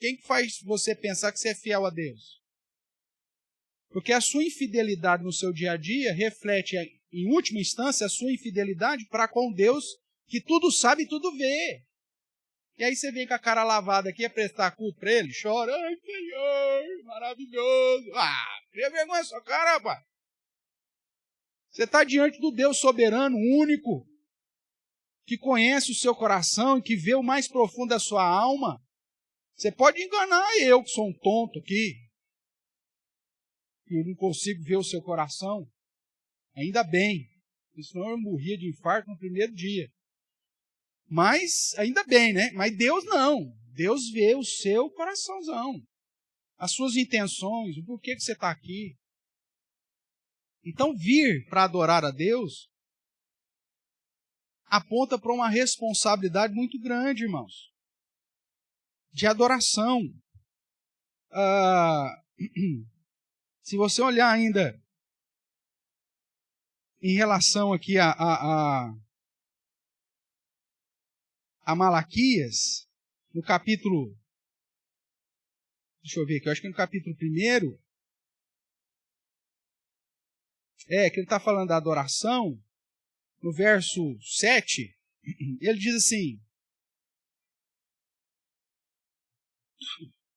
Speaker 1: quem faz você pensar que você é fiel a Deus? Porque a sua infidelidade no seu dia a dia reflete, em última instância, a sua infidelidade para com Deus, que tudo sabe e tudo vê. E aí você vem com a cara lavada aqui a prestar culto para ele, chora, ai Senhor, maravilhoso. Cria vergonha na sua cara, rapaz. Você está diante do Deus soberano, único, que conhece o seu coração e que vê o mais profundo da sua alma. Você pode enganar eu, que sou um tonto aqui, e não consigo ver o seu coração. Ainda bem, senão eu morria de infarto no primeiro dia. Mas, ainda bem, né? Mas Deus não. Deus vê o seu coraçãozão, as suas intenções, o porquê que você está aqui. Então, vir para adorar a Deus aponta para uma responsabilidade muito grande, irmãos, de adoração. Se você olhar ainda em relação aqui a Malaquias, no capítulo, deixa eu ver aqui, eu acho que no capítulo 1, que ele está falando da adoração, no verso 7, ele diz assim: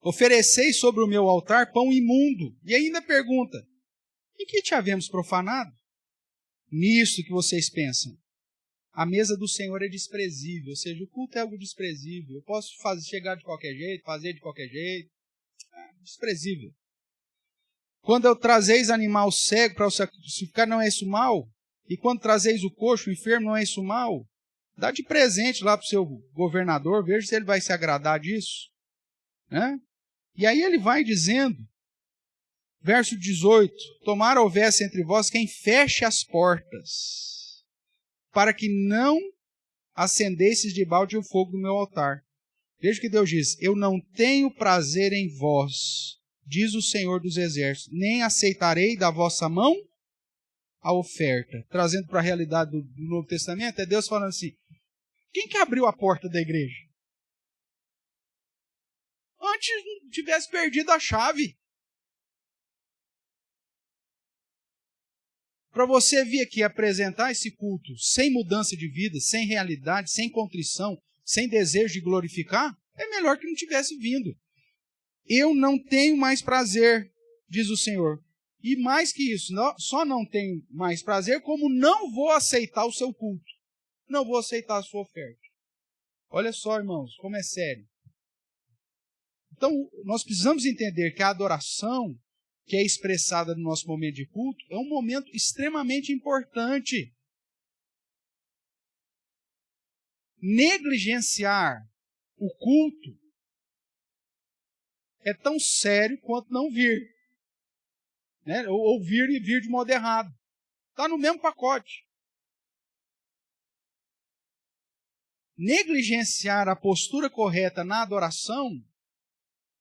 Speaker 1: ofereceis sobre o meu altar pão imundo. E ainda pergunta: em que te havemos profanado? Nisso que vocês pensam. A mesa do Senhor é desprezível, ou seja, o culto é algo desprezível. Eu posso chegar de qualquer jeito, fazer de qualquer jeito. Desprezível. Quando eu trazeis animal cego para o sacrificar, não é isso mal? E quando trazeis o coxo, o enfermo, não é isso mal? Dá de presente lá para o seu governador, veja se ele vai se agradar disso. Né? E aí ele vai dizendo, verso 18: tomara houvesse entre vós quem feche as portas, para que não acendesses de balde o fogo do meu altar. Veja o que Deus diz: eu não tenho prazer em vós, diz o Senhor dos Exércitos, nem aceitarei da vossa mão a oferta. Trazendo para a realidade do Novo Testamento, é Deus falando assim: quem que abriu a porta da igreja? Antes não tivesse perdido a chave. Para você vir aqui apresentar esse culto sem mudança de vida, sem realidade, sem contrição, sem desejo de glorificar, é melhor que não tivesse vindo. Eu não tenho mais prazer, diz o Senhor. E mais que isso, só não tenho mais prazer, como não vou aceitar o seu culto. Não vou aceitar a sua oferta. Olha só, irmãos, como é sério. Então, nós precisamos entender que a adoração que é expressada no nosso momento de culto é um momento extremamente importante. Negligenciar o culto é tão sério quanto não vir. Né? Ou vir e vir de modo errado. Está no mesmo pacote. Negligenciar a postura correta na adoração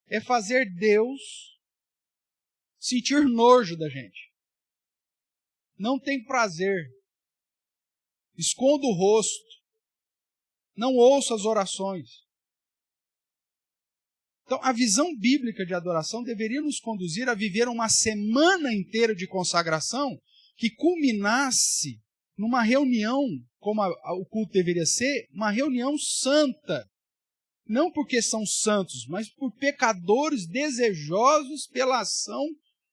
Speaker 1: é fazer Deus sentir nojo da gente. Não tem prazer. Esconda o rosto. Não ouça as orações. Então, a visão bíblica de adoração deveria nos conduzir a viver uma semana inteira de consagração que culminasse numa reunião, como o culto deveria ser, uma reunião santa. Não porque são santos, mas por pecadores desejosos pela ação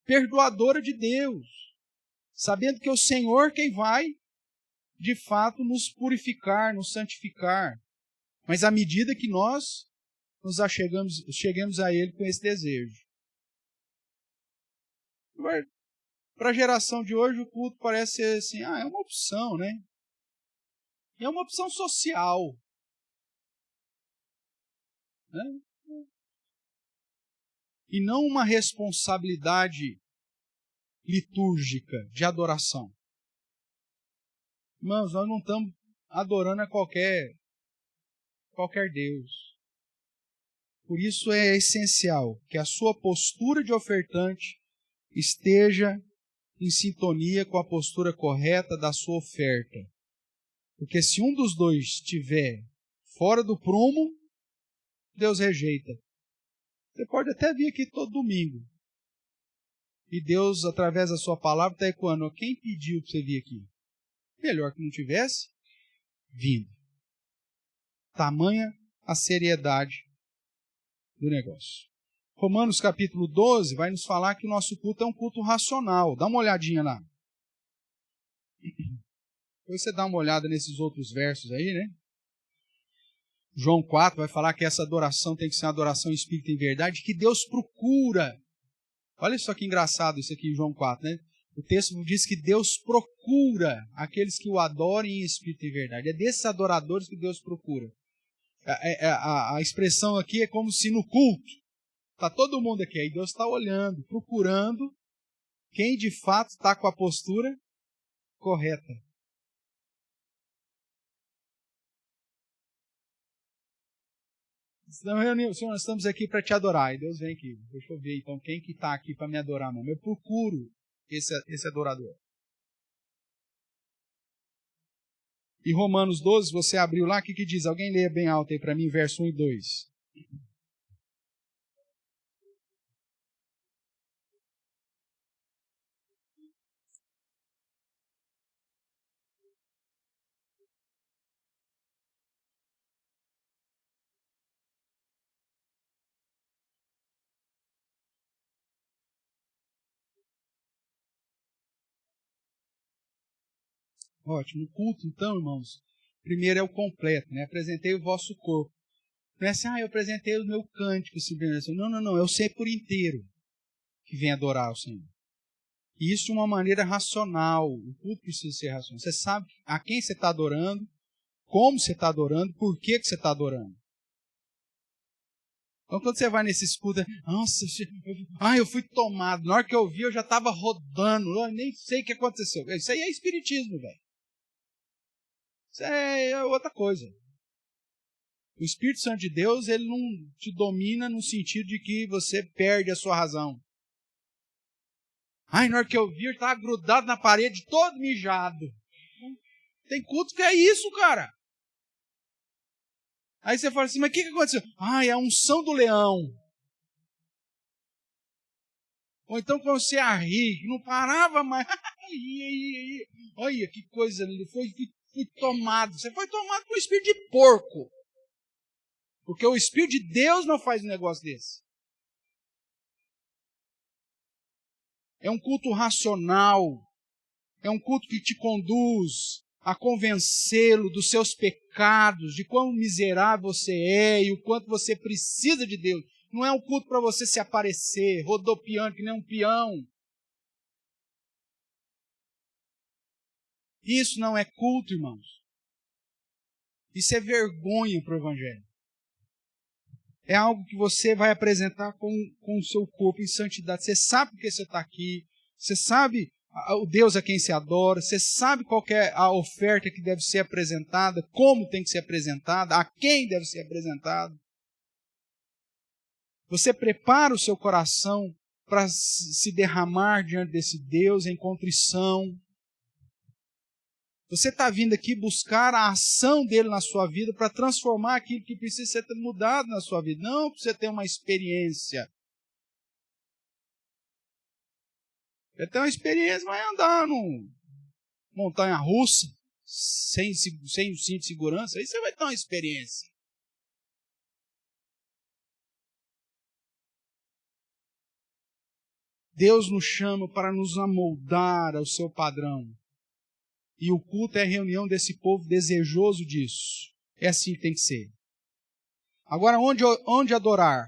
Speaker 1: perdoadora de Deus. Sabendo que é o Senhor quem vai, de fato, nos purificar, nos santificar. Mas à medida que nós nos cheguemos a Ele com esse desejo. Para a geração de hoje, o culto parece ser assim, é uma opção, né? E é uma opção social. Né? E não uma responsabilidade litúrgica de adoração. Irmãos, nós não estamos adorando a qualquer Deus. Por isso é essencial que a sua postura de ofertante esteja em sintonia com a postura correta da sua oferta. Porque se um dos dois estiver fora do prumo, Deus rejeita. Você pode até vir aqui todo domingo. E Deus, através da sua palavra, está ecoando: quem pediu para você vir aqui? Melhor que não tivesse vindo. Tamanha a seriedade do negócio. Romanos capítulo 12 vai nos falar que o nosso culto é um culto racional. Dá uma olhadinha lá. Depois você dá uma olhada nesses outros versos aí, né? João 4 vai falar que essa adoração tem que ser uma adoração em espírito e em verdade, que Deus procura. Olha só que engraçado isso aqui em João 4, né? O texto diz que Deus procura aqueles que o adorem em espírito e verdade. É desses adoradores que Deus procura. A expressão aqui é como se no culto, está todo mundo aqui, aí Deus está olhando, procurando quem de fato está com a postura correta. Senhor, nós estamos aqui para te adorar. E Deus vem aqui. Deixa eu ver então quem que está aqui para me adorar mesmo. Eu procuro esse adorador. E Romanos 12, você abriu lá, o que diz? Alguém leia bem alto aí para mim, verso 1 e 2. Ótimo. O culto, então, irmãos, primeiro é o completo, né? Apresentei o vosso corpo. Não é assim, eu apresentei o meu cântico, simplesmente. Não, é o ser por inteiro que vem adorar o Senhor. E isso de uma maneira racional. O culto precisa ser racional. Você sabe a quem você está adorando, como você está adorando, por que você está adorando. Então, quando você vai nesse culto, nossa, eu fui tomado. Na hora que eu vi, eu já estava rodando. Eu nem sei o que aconteceu. Isso aí é espiritismo, velho. Isso é outra coisa. O Espírito Santo de Deus, ele não te domina no sentido de que você perde a sua razão. Na hora que eu vi, eu estava grudado na parede, todo mijado. Tem culto que é isso, cara. Aí você fala assim, mas o que aconteceu? É a unção do leão. Ou então quando você ri, que não parava mais. Olha que coisa linda. Fui tomado. Você foi tomado por um espírito de porco. Porque o Espírito de Deus não faz um negócio desse. É um culto racional. É um culto que te conduz a convencê-lo dos seus pecados, de quão miserável você é e o quanto você precisa de Deus. Não é um culto para você se aparecer, rodopiando que nem um peão. Isso não é culto, irmãos. Isso é vergonha para o Evangelho. É algo que você vai apresentar com o seu corpo em santidade. Você sabe porque você está aqui. Você sabe o Deus a quem se adora. Você sabe qual é a oferta que deve ser apresentada, como tem que ser apresentada, a quem deve ser apresentada. Você prepara o seu coração para se derramar diante desse Deus em contrição. Você está vindo aqui buscar a ação dele na sua vida para transformar aquilo que precisa ser mudado na sua vida. Não para você ter uma experiência. Você tem uma experiência, vai andar numa montanha-russa, sem o cinto de segurança, aí você vai ter uma experiência. Deus nos chama para nos amoldar ao seu padrão. E o culto é a reunião desse povo desejoso disso. É assim que tem que ser. Agora, onde adorar?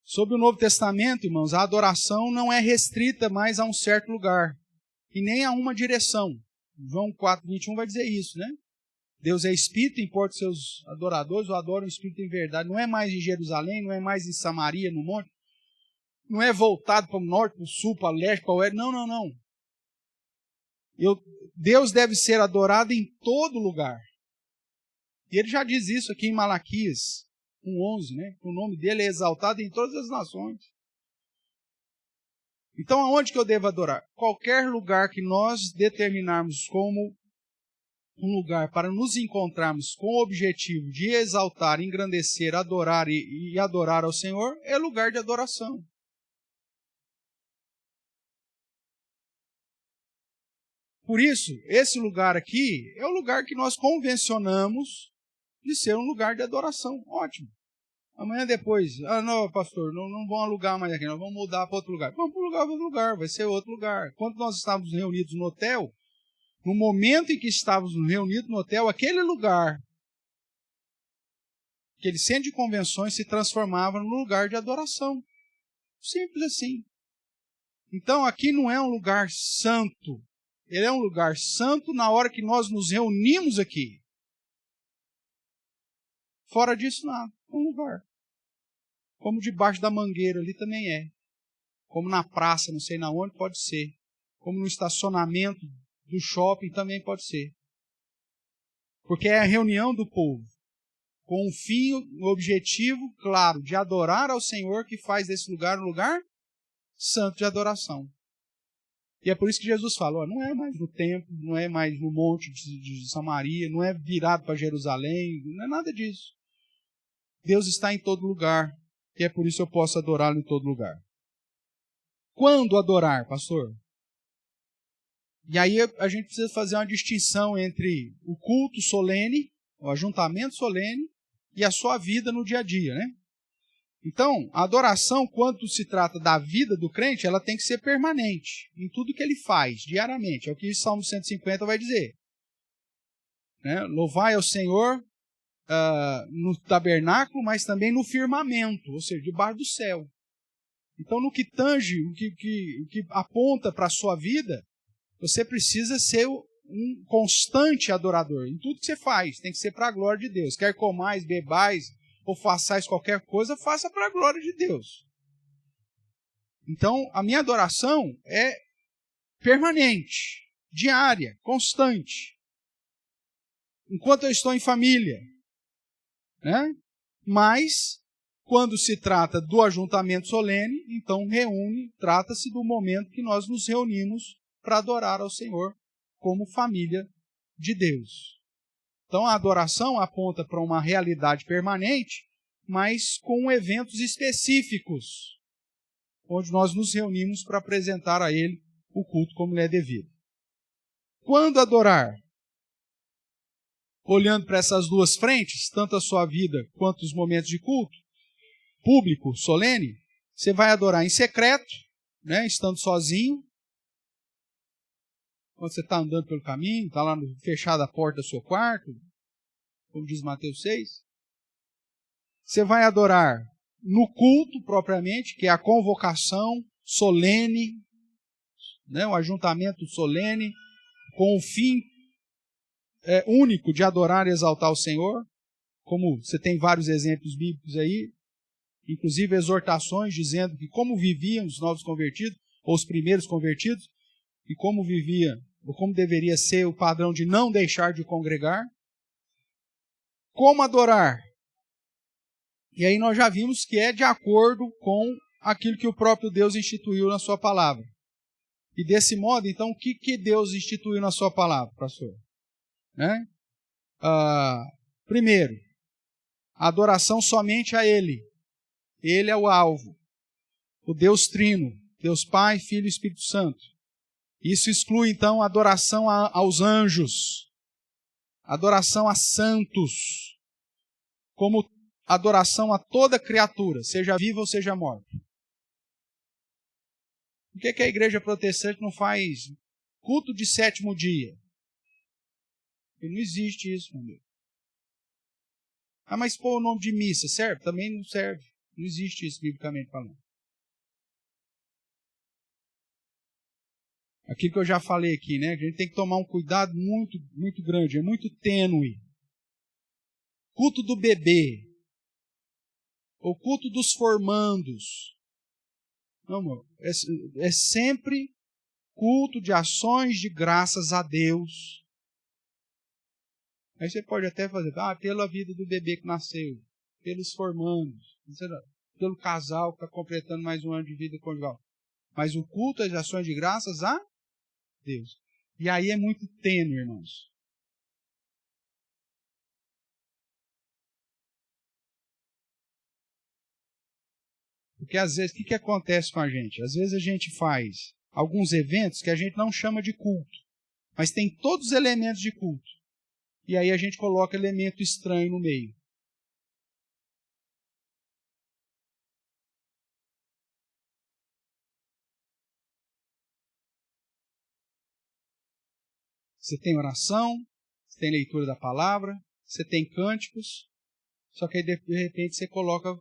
Speaker 1: Sob o Novo Testamento, irmãos, a adoração não é restrita mais a um certo lugar. E nem a uma direção. João 4:21 vai dizer isso, né? Deus é Espírito, importa os seus adoradores, o adoram o Espírito em verdade. Não é mais em Jerusalém, não é mais em Samaria, no monte. Não é voltado para o norte, para o sul, para o leste, para o oeste. Não. Deus deve ser adorado em todo lugar. E ele já diz isso aqui em Malaquias 1:11, né? O nome dele é exaltado em todas as nações. Então, aonde que eu devo adorar? Qualquer lugar que nós determinarmos como um lugar para nos encontrarmos com o objetivo de exaltar, engrandecer, adorar e adorar ao Senhor, é lugar de adoração. Por isso, esse lugar aqui é o lugar que nós convencionamos de ser um lugar de adoração. Ótimo. Amanhã depois, não, pastor, não vão alugar mais aqui, nós vamos mudar para outro lugar. Vamos para outro lugar, vai ser outro lugar. Quando nós estávamos reunidos no hotel, no momento em que estávamos reunidos no hotel, aquele lugar aquele centro de convenções se transformava num lugar de adoração. Simples assim. Então aqui não é um lugar santo. Ele é um lugar santo na hora que nós nos reunimos aqui. Fora disso, nada. É um lugar. Como debaixo da mangueira ali também é. Como na praça, não sei na onde, pode ser. Como no estacionamento do shopping também pode ser. Porque é a reunião do povo. Com um fim, um objetivo claro, de adorar ao Senhor, que faz desse lugar um lugar santo de adoração. E é por isso que Jesus fala, não é mais no templo, não é mais no monte de Samaria, não é virado para Jerusalém, não é nada disso. Deus está em todo lugar, e é por isso que eu posso adorá-lo em todo lugar. Quando adorar, pastor? E aí a gente precisa fazer uma distinção entre o culto solene, o ajuntamento solene, e a sua vida no dia a dia, né? Então, a adoração, quando se trata da vida do crente, ela tem que ser permanente, em tudo que ele faz, diariamente. É o que o Salmo 150 vai dizer. Né? Louvai ao Senhor no tabernáculo, mas também no firmamento, ou seja, debaixo do céu. Então, no que tange, o que aponta para a sua vida, você precisa ser um constante adorador. Em tudo que você faz, tem que ser para a glória de Deus. Quer comais, bebais, ou façais qualquer coisa, faça para a glória de Deus. Então, a minha adoração é permanente, diária, constante. Enquanto eu estou em família. Né? Mas, quando se trata do ajuntamento solene, então trata-se do momento que nós nos reunimos para adorar ao Senhor como família de Deus. Então, a adoração aponta para uma realidade permanente, mas com eventos específicos, onde nós nos reunimos para apresentar a Ele o culto como lhe é devido. Quando adorar? Olhando para essas duas frentes, tanto a sua vida quanto os momentos de culto, público, solene, você vai adorar em secreto, né, estando sozinho, quando você está andando pelo caminho, está lá fechada a porta do seu quarto, como diz Mateus 6. Você vai adorar no culto propriamente, que é a convocação solene, né, o ajuntamento solene, com o fim único de adorar e exaltar o Senhor, como você tem vários exemplos bíblicos aí, inclusive exortações dizendo que como viviam os novos convertidos, ou os primeiros convertidos, e como vivia, ou como deveria ser o padrão de não deixar de congregar. Como adorar? E aí nós já vimos que é de acordo com aquilo que o próprio Deus instituiu na sua palavra. E desse modo, então, o que Deus instituiu na sua palavra, pastor? Né? Primeiro, a adoração somente a Ele. Ele é o alvo. O Deus Trino, Deus Pai, Filho e Espírito Santo. Isso exclui, então, a adoração aos anjos, adoração a santos, como adoração a toda criatura, seja viva ou seja morta. Por que a igreja protestante não faz culto de sétimo dia? Porque não existe isso, meu amigo. Mas pôr o nome de missa serve? Também não serve. Não existe isso biblicamente falando. Aquilo que eu já falei aqui, né? A gente tem que tomar um cuidado muito, muito grande, é muito tênue. Culto do bebê, ou culto dos formandos. Não, amor, é sempre culto de ações de graças a Deus. Aí você pode até fazer, pela vida do bebê que nasceu, pelos formandos, pelo casal que está completando mais um ano de vida conjugal. Mas o culto é de ações de graças a Deus. E aí é muito tênue, irmãos. Porque às vezes, o que acontece com a gente? Às vezes a gente faz alguns eventos que a gente não chama de culto, mas tem todos os elementos de culto. E aí a gente coloca elemento estranho no meio. Você tem oração, você tem leitura da palavra, você tem cânticos, Só que aí de repente você coloca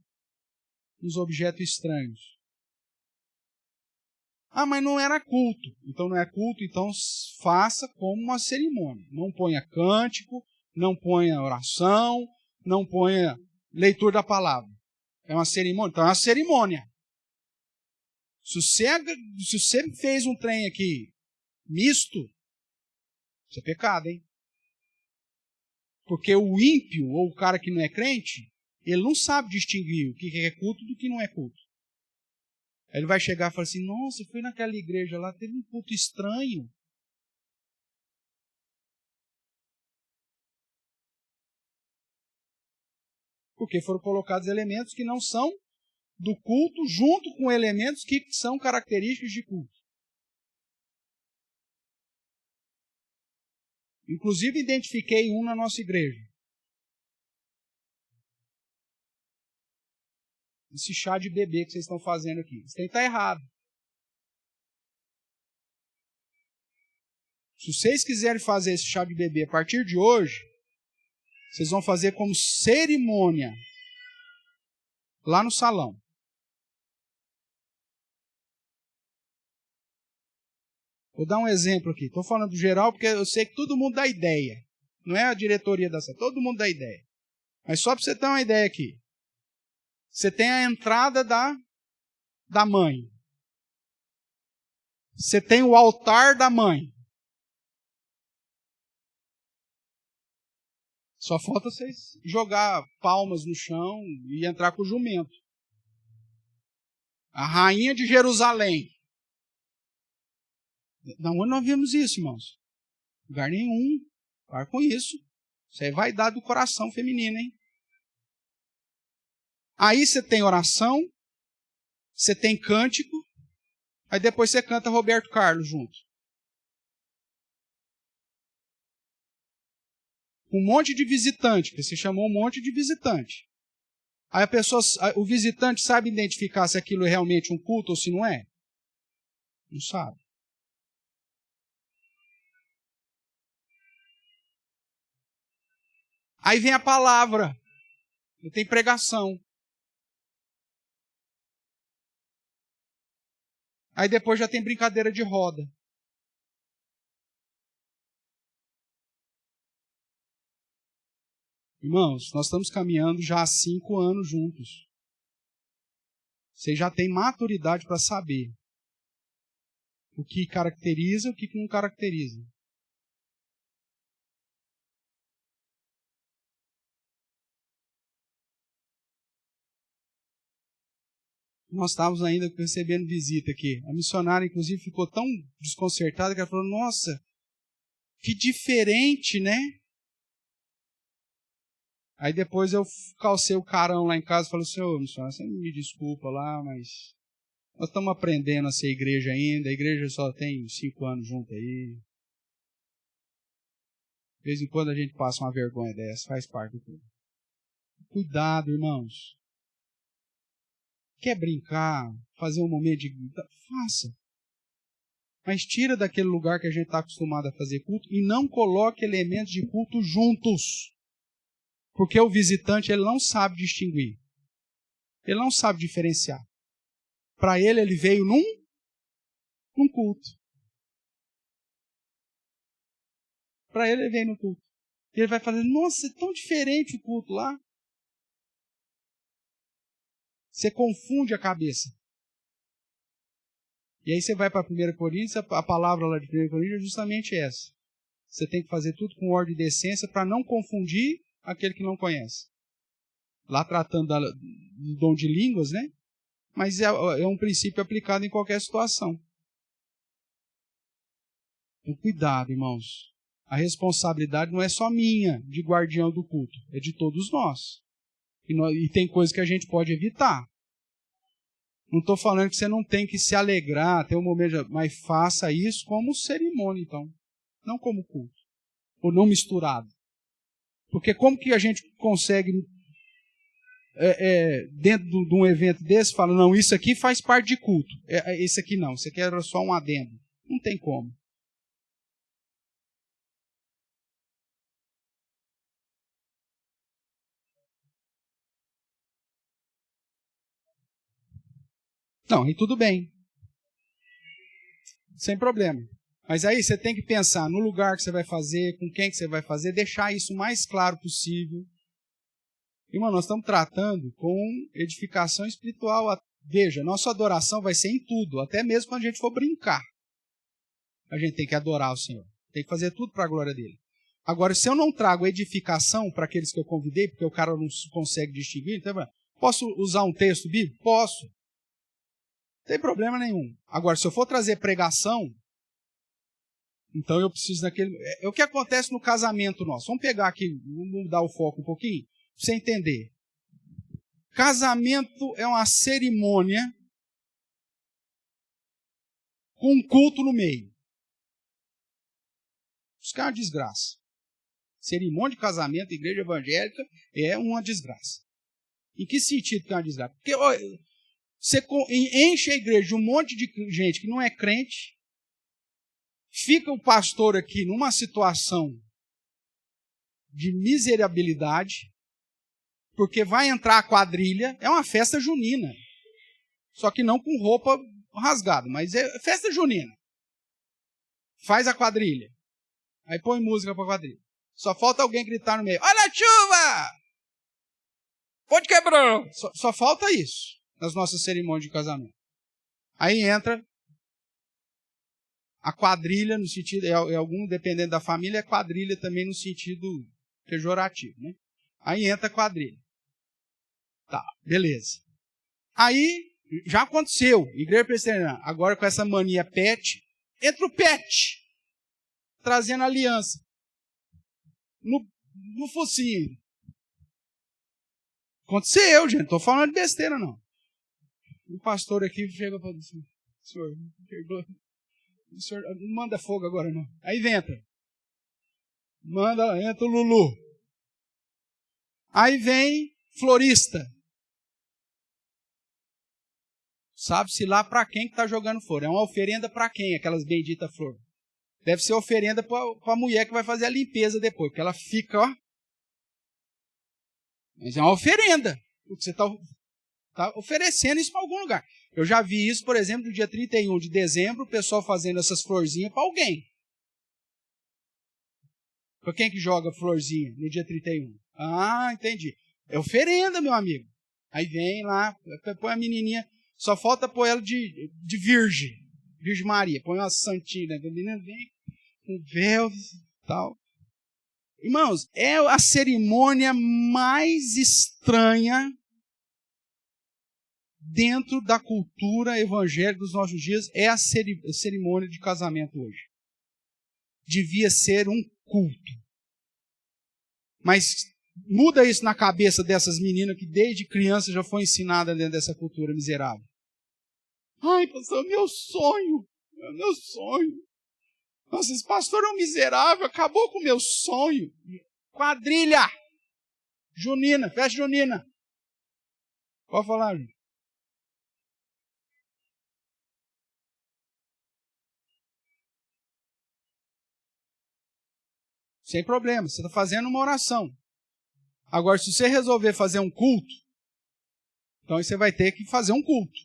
Speaker 1: uns objetos estranhos. Ah, mas não era culto. Então não é culto, então faça como uma cerimônia. Não ponha cântico, não ponha oração, não ponha leitura da palavra. É uma cerimônia? Então é uma cerimônia. Se você fez um trem aqui misto, isso é pecado, hein? Porque o ímpio, ou o cara que não é crente, ele não sabe distinguir o que é culto do que não é culto. Aí ele vai chegar e falar assim, nossa, eu fui naquela igreja lá, teve um culto estranho. Porque foram colocados elementos que não são do culto, junto com elementos que são característicos de culto. Inclusive, identifiquei um na nossa igreja. Esse chá de bebê que vocês estão fazendo aqui. Isso tem que estar errado. Se vocês quiserem fazer esse chá de bebê a partir de hoje, vocês vão fazer como cerimônia lá no salão. Vou dar um exemplo aqui. Estou falando do geral porque eu sei que todo mundo dá ideia. Não é a diretoria da sala, todo mundo dá ideia. Mas só para você ter uma ideia aqui. Você tem a entrada da mãe. Você tem o altar da mãe. Só falta vocês jogar palmas no chão e entrar com o jumento. A rainha de Jerusalém. Da onde nós vimos isso, irmãos? Lugar nenhum. Para com isso. Isso é vaidade do coração feminino, hein? Aí você tem oração, você tem cântico, aí depois você canta Roberto Carlos junto. Um monte de visitante, porque você chamou um monte de visitante. Aí o visitante sabe identificar se aquilo é realmente um culto ou se não é? Não sabe. Aí vem a palavra. E tem pregação. Aí depois já tem brincadeira de roda. Irmãos, nós estamos caminhando já há 5 anos juntos. Vocês já têm maturidade para saber o que caracteriza e o que não caracteriza. Nós estávamos ainda recebendo visita aqui. A missionária, inclusive, ficou tão desconcertada que ela falou, nossa, que diferente, né? Aí depois eu calcei o carão lá em casa e falei, senhor, missionária, você me desculpa lá, mas nós estamos aprendendo a ser igreja ainda, a igreja só tem 5 anos junto aí. De vez em quando a gente passa uma vergonha dessa, faz parte do tudo. Cuidado, irmãos. Quer brincar, fazer um momento de... Faça. Mas tira daquele lugar que a gente está acostumado a fazer culto e não coloque elementos de culto juntos. Porque o visitante ele não sabe distinguir. Ele não sabe diferenciar. Para ele veio num culto. Para ele veio no culto. E ele vai falar, nossa, é tão diferente o culto lá. Você confunde a cabeça. E aí você vai para 1 Coríntios, a palavra lá de 1 Coríntios é justamente essa. Você tem que fazer tudo com ordem e decência para não confundir aquele que não conhece. Lá tratando do dom de línguas, né? Mas é um princípio aplicado em qualquer situação. Então, cuidado, irmãos. A responsabilidade não é só minha, de guardião do culto. É de todos nós. E tem coisas que a gente pode evitar. Não estou falando que você não tem que se alegrar, ter um momento, mas faça isso como cerimônia, então. Não como culto. Ou não misturado. Porque como que a gente consegue, dentro de um evento desse, falar, não, isso aqui faz parte de culto. Esse aqui não, isso aqui era só um adendo. Não tem como. Não, e tudo bem. Sem problema. Mas aí você tem que pensar no lugar que você vai fazer, com quem que você vai fazer, deixar isso o mais claro possível. Irmão, nós estamos tratando com edificação espiritual. Veja, nossa adoração vai ser em tudo, até mesmo quando a gente for brincar. A gente tem que adorar o Senhor. Tem que fazer tudo para a glória dele. Agora, se eu não trago edificação para aqueles que eu convidei, porque o cara não consegue distinguir, então, posso usar um texto bíblico? Posso. Não tem problema nenhum. Agora, se eu for trazer pregação, então eu preciso daquele... É o que acontece no casamento nosso. Vamos pegar aqui, vamos mudar o foco um pouquinho, para você entender. Casamento é uma cerimônia com um culto no meio. Isso que é uma desgraça. Cerimônia de casamento, igreja evangélica, é uma desgraça. Em que sentido que é uma desgraça? Porque você enche a igreja de um monte de gente que não é crente, fica o pastor aqui numa situação de miserabilidade, porque vai entrar a quadrilha, é uma festa junina, só que não com roupa rasgada, mas é festa junina. Faz a quadrilha, aí põe música para a quadrilha. Só falta alguém gritar no meio, olha a chuva! Pode quebrar! Só falta isso nas nossas cerimônias de casamento. Aí entra a quadrilha no sentido, algum, dependendo da família, é quadrilha também no sentido pejorativo, né? Aí entra a quadrilha. Tá, beleza. Aí, já aconteceu, igreja presbiteriana, agora com essa mania pet, entra o pet, trazendo aliança. No focinho. Aconteceu, gente, não estou falando de besteira, não. O pastor aqui chega e fala assim, senhor, perdoa. O senhor não manda fogo agora, não. Aí entra o Lulu. Aí vem florista. Sabe-se lá para quem que está jogando flor. É uma oferenda para quem, aquelas benditas flores? Deve ser oferenda para a mulher que vai fazer a limpeza depois, porque ela fica, ó. Mas é uma oferenda. Porque você está oferecendo isso para algum lugar. Eu já vi isso, por exemplo, no dia 31 de dezembro, o pessoal fazendo essas florzinhas para alguém. Para quem que joga florzinha no dia 31? Ah, entendi. É oferenda, meu amigo. Aí vem lá, põe a menininha, só falta pôr ela de Virgem Maria. Põe uma santinha, né? A menina vem com véu e tal. Irmãos, é a cerimônia mais estranha dentro da cultura evangélica dos nossos dias, é a cerimônia de casamento hoje. Devia ser um culto. Mas muda isso na cabeça dessas meninas que desde criança já foi ensinada dentro dessa cultura miserável. Ai, pastor, meu sonho. Nossa, esse pastor é um miserável, acabou com o meu sonho. Quadrilha! Junina, festa junina. Pode falar, gente. Sem problema, você está fazendo uma oração. Agora, se você resolver fazer um culto, então você vai ter que fazer um culto.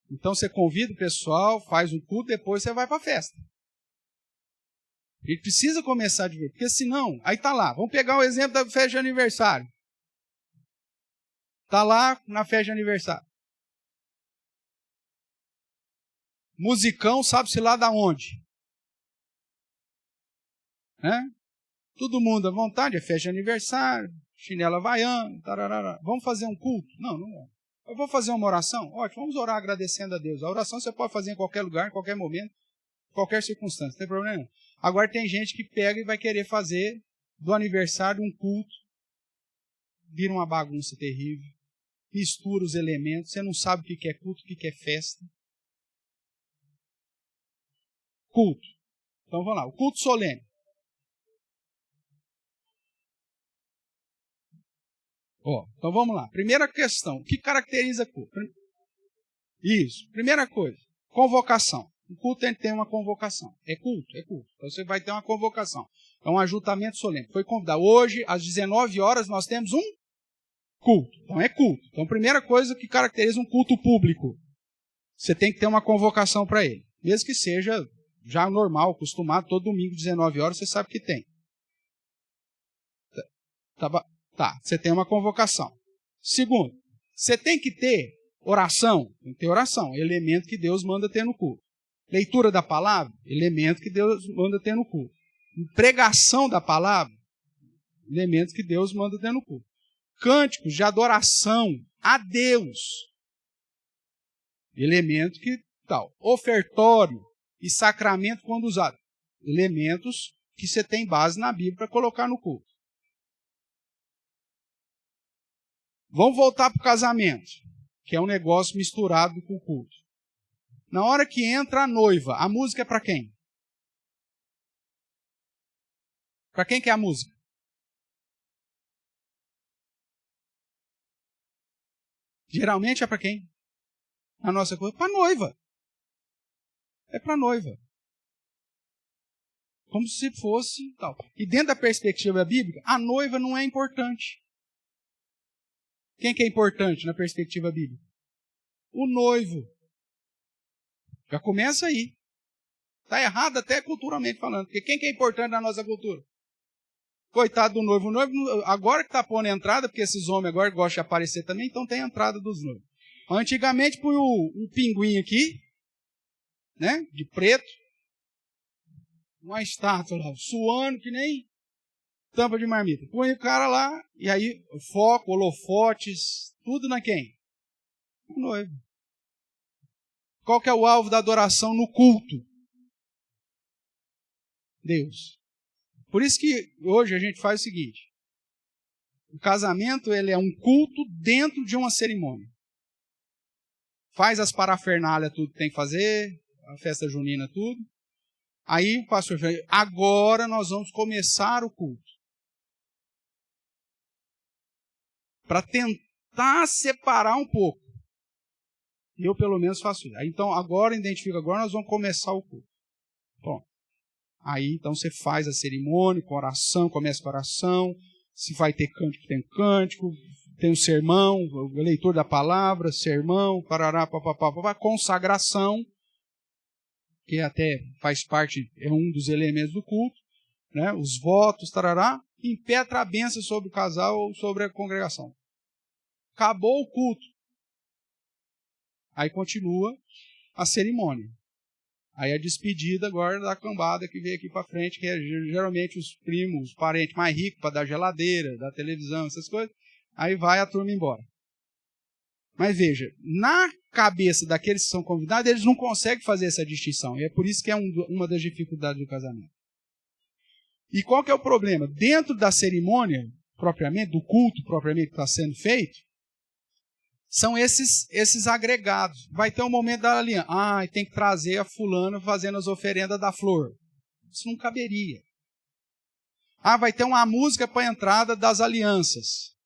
Speaker 1: Então você convida o pessoal, faz um culto, depois você vai para a festa. Ele precisa começar de ver, porque senão, aí está lá, vamos pegar o exemplo da festa de aniversário. Está lá na festa de aniversário. Musicão, sabe-se lá da onde? Né? Todo mundo à vontade, é festa de aniversário, chinela havaiana, tararara. Vamos fazer um culto? Não vamos. Eu vou fazer uma oração? Ótimo, vamos orar agradecendo a Deus. A oração você pode fazer em qualquer lugar, em qualquer momento, em qualquer circunstância, não tem problema. Agora tem gente que pega e vai querer fazer do aniversário um culto, vira uma bagunça terrível, mistura os elementos, você não sabe o que é culto, o que é festa. Culto. Então vamos lá, o culto solene. Então vamos lá. Primeira questão, o que caracteriza culto? Isso, primeira coisa, convocação. O culto tem uma convocação. É culto. Então você vai ter uma convocação. É um ajuntamento solene. Foi convidado. Hoje, às 19 horas, nós temos um Culto. Então é culto. Então, a primeira coisa que caracteriza um culto público, você tem que ter uma convocação para ele. Mesmo que seja já normal, acostumado, todo domingo, 19 horas, você sabe que tem. Tá, você tem uma convocação. Segundo, você tem que ter oração. Tem que ter oração, elemento que Deus manda ter no culto. Leitura da palavra, elemento que Deus manda ter no culto. Pregação da palavra, elementos que Deus manda ter no culto. Cânticos de adoração a Deus, elemento que tal. Ofertório e sacramento quando usado, elementos que você tem base na Bíblia para colocar no culto. Vamos voltar para o casamento, que é um negócio misturado com o culto. Na hora que entra a noiva, a música é para quem? Para quem que é a música? Geralmente é para quem? Na nossa coisa, para a noiva. É para a noiva. Como se fosse tal. E dentro da perspectiva bíblica, a noiva não é importante. Quem que é importante na perspectiva bíblica? O noivo. Já começa aí. Está errado até culturalmente falando. Porque quem que é importante na nossa cultura? Coitado do noivo. O noivo, agora que está pondo a entrada, porque esses homens agora gostam de aparecer também, então tem a entrada dos noivos. Antigamente põe um pinguim aqui, né, de preto, uma estátua lá, suando que nem tampa de marmita. Põe o cara lá, e aí foco, holofotes, tudo na quem? O noivo. Qual que é o alvo da adoração no culto? Deus. Por isso que hoje a gente faz o seguinte. O casamento ele é um culto dentro de uma cerimônia. Faz as parafernálias, tudo que tem que fazer, a festa junina, tudo. Aí o pastor fala, agora nós vamos começar o culto. Para tentar separar um pouco. Eu, pelo menos, faço isso. Aí, então, agora nós vamos começar o culto. Bom. Aí, então, você faz a cerimônia com oração, começa com oração. Se vai ter cântico, tem cântico. Tem o sermão, o leitor da palavra, sermão, parará, papapá, consagração, que até faz parte, é um dos elementos do culto, né? Os votos, tarará, impetra a bênção sobre o casal ou sobre a congregação. Acabou o culto. Aí continua a cerimônia. Aí a despedida agora da cambada que veio aqui para frente, que é geralmente os primos, os parentes mais ricos, para dar geladeira, dar televisão, essas coisas. Aí vai a turma embora. Mas veja, na cabeça daqueles que são convidados, eles não conseguem fazer essa distinção. E é por isso que é uma das dificuldades do casamento. E qual que é o problema? Dentro da cerimônia, propriamente, do culto propriamente que está sendo feito, são esses agregados. Vai ter um momento da aliança. Tem que trazer a fulana fazendo as oferendas da flor. Isso não caberia. Vai ter uma música para a entrada das alianças.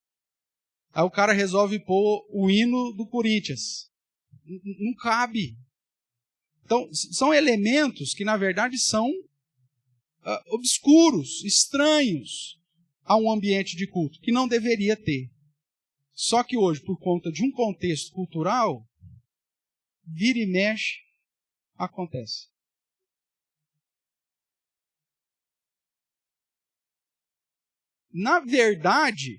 Speaker 1: Aí o cara resolve pôr o hino do Corinthians. Não cabe. Então, são elementos que, na verdade, são obscuros, estranhos a um ambiente de culto, que não deveria ter. Só que hoje, por conta de um contexto cultural, vira e mexe, acontece. Na verdade,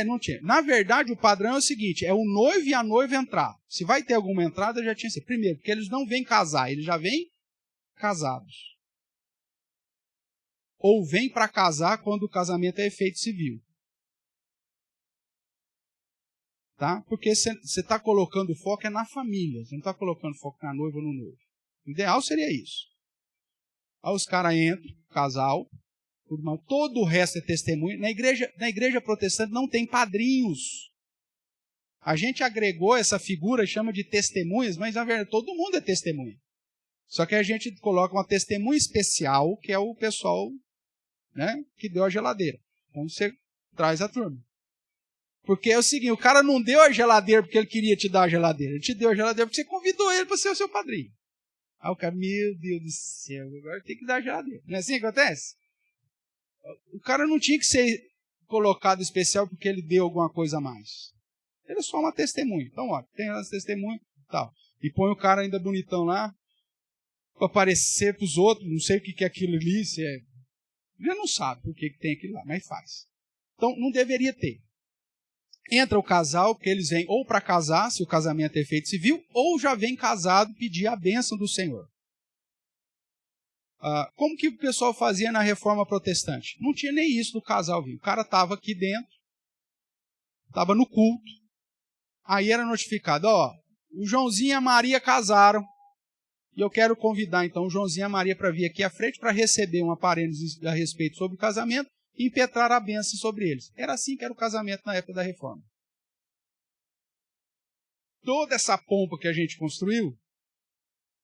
Speaker 1: não tinha. Na verdade, o padrão é o seguinte, é o noivo e a noiva entrar. Se vai ter alguma entrada, já tinha sido. Primeiro, porque eles não vêm casar, eles já vêm casados. Ou vêm para casar quando o casamento é efeito civil. Tá? Porque você está colocando foco é na família, você não está colocando foco na noiva ou no noivo. O ideal seria isso. Aí os caras entram, casal, todo o resto é testemunho. Na igreja protestante não tem padrinhos. A gente agregou essa figura, chama de testemunhas, mas na verdade todo mundo é testemunha. Só que a gente coloca uma testemunha especial, que é o pessoal, né, que deu a geladeira. Então você traz a turma. Porque é o seguinte, o cara não deu a geladeira porque ele queria te dar a geladeira. Ele te deu a geladeira porque você convidou ele para ser o seu padrinho. Aí o cara, meu Deus do céu, agora tem que dar a geladeira. Não é assim que acontece? O cara não tinha que ser colocado especial porque ele deu alguma coisa a mais. Ele é só uma testemunha. Então, ó, tem as testemunhas e tal. E põe o cara ainda bonitão lá, para aparecer para os outros, não sei o que é aquilo ali, se é... Ele não sabe por que tem aquilo lá, mas faz. Então, não deveria ter. Entra o casal, porque eles vêm ou para casar, se o casamento é feito civil, ou já vem casado pedir a bênção do Senhor. Como que o pessoal fazia na Reforma Protestante? Não tinha nem isso do casal vir. O cara estava aqui dentro, estava no culto, aí era notificado, ó, o Joãozinho e a Maria casaram, e eu quero convidar então o Joãozinho e a Maria para vir aqui à frente para receber uma parêntese a respeito sobre o casamento e impetrar a bênção sobre eles. Era assim que era o casamento na época da Reforma. Toda essa pompa que a gente construiu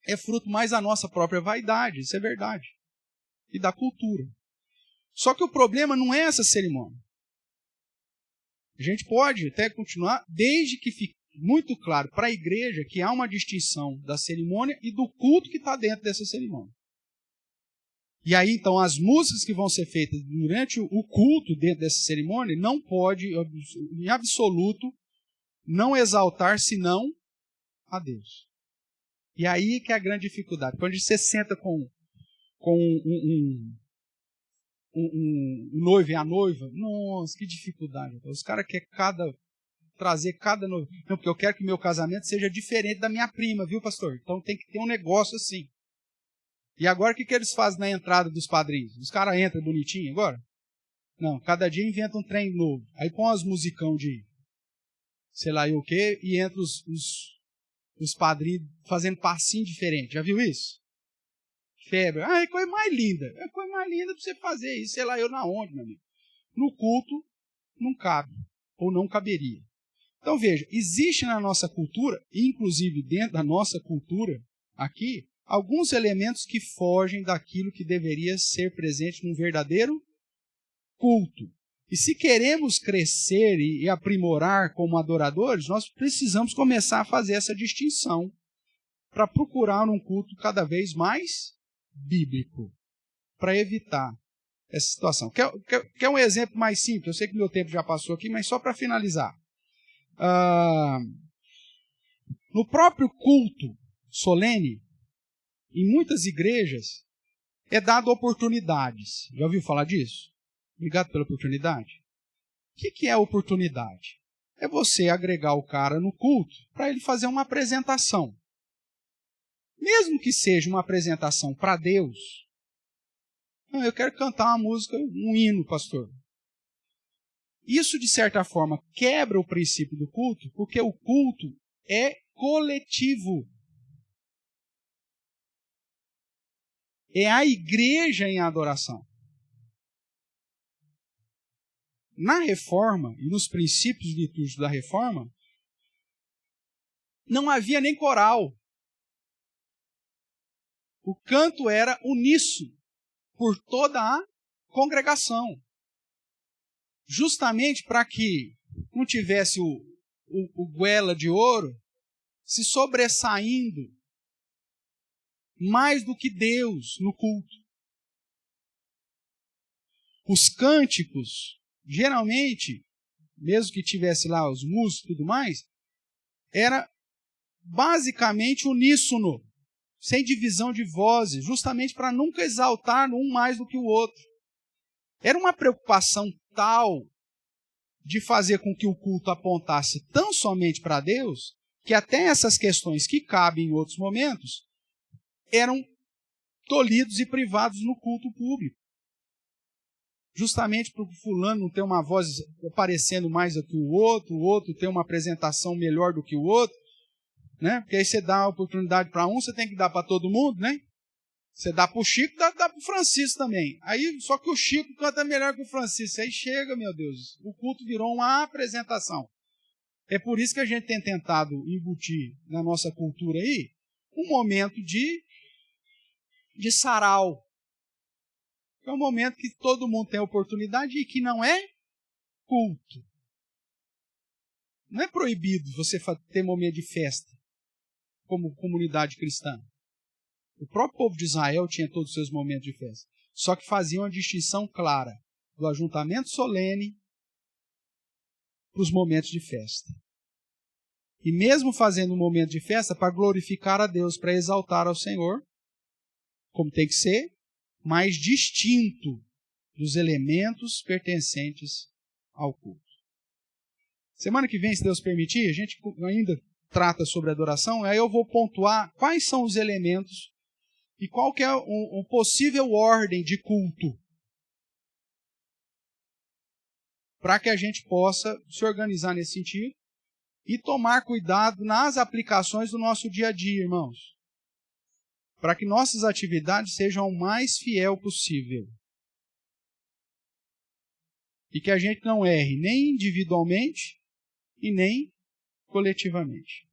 Speaker 1: é fruto mais da nossa própria vaidade, isso é verdade, e da cultura. Só que o problema não é essa cerimônia. A gente pode até continuar, desde que fique muito claro para a igreja que há uma distinção da cerimônia e do culto que está dentro dessa cerimônia. E aí, então, as músicas que vão ser feitas durante o culto dentro dessa cerimônia não pode, em absoluto, não exaltar senão a Deus. E aí que é a grande dificuldade. Quando você senta com um noivo e a noiva, nossa, que dificuldade. Os caras querem trazer cada noivo. Não, porque eu quero que meu casamento seja diferente da minha prima, viu, pastor? Então tem que ter um negócio assim. E agora o que eles fazem na entrada dos padrinhos? Os caras entram bonitinho agora? Não, cada dia inventa um trem novo. Aí põe umas musicão de sei lá o quê, e entra os padrinhos fazendo passinho diferente. Já viu isso? Febre. É coisa mais linda. É coisa mais linda para você fazer isso. Sei lá eu na onde, meu amigo. No culto, não cabe. Ou não caberia. Então veja, existe na nossa cultura, inclusive dentro da nossa cultura aqui, alguns elementos que fogem daquilo que deveria ser presente num verdadeiro culto. E se queremos crescer e aprimorar como adoradores, nós precisamos começar a fazer essa distinção para procurar um culto cada vez mais bíblico, para evitar essa situação. Quer um exemplo mais simples? Eu sei que meu tempo já passou aqui, mas só para finalizar. No próprio culto solene, em muitas igrejas, é dado oportunidades. Já ouviu falar disso? Obrigado pela oportunidade. O que é oportunidade? É você agregar o cara no culto para ele fazer uma apresentação. Mesmo que seja uma apresentação para Deus. Não, eu quero cantar uma música, um hino, pastor. Isso, de certa forma, quebra o princípio do culto, porque o culto é coletivo. É a igreja em adoração. Na Reforma e nos princípios litúrgicos da Reforma, não havia nem coral. O canto era uníssono por toda a congregação. Justamente para que não tivesse o goela de ouro se sobressaindo mais do que Deus no culto. Os cânticos, geralmente, mesmo que tivesse lá os músicos e tudo mais, era basicamente uníssono, sem divisão de vozes, justamente para nunca exaltar um mais do que o outro. Era uma preocupação tal de fazer com que o culto apontasse tão somente para Deus, que até essas questões que cabem em outros momentos, eram tolhidos e privados no culto público. Justamente para o fulano não ter uma voz aparecendo mais do que o outro ter uma apresentação melhor do que o outro, né? Porque aí você dá a oportunidade para um, você tem que dar para todo mundo, né? Você dá para o Chico, dá para o Francisco também. Aí, só que o Chico canta melhor que o Francisco. Aí chega, meu Deus, o culto virou uma apresentação. É por isso que a gente tem tentado embutir na nossa cultura aí um momento de sarau. É um momento que todo mundo tem oportunidade e que não é culto. Não é proibido você ter momento de festa como comunidade cristã. O próprio povo de Israel tinha todos os seus momentos de festa. Só que faziam uma distinção clara do ajuntamento solene para os momentos de festa. E mesmo fazendo um momento de festa para glorificar a Deus, para exaltar ao Senhor, como tem que ser, mas distinto dos elementos pertencentes ao culto. Semana que vem, se Deus permitir, a gente ainda trata sobre adoração, aí eu vou pontuar quais são os elementos e qual que é um possível ordem de culto, para que a gente possa se organizar nesse sentido e tomar cuidado nas aplicações do nosso dia a dia, irmãos, para que nossas atividades sejam o mais fiel possível. E que a gente não erre nem individualmente e nem coletivamente.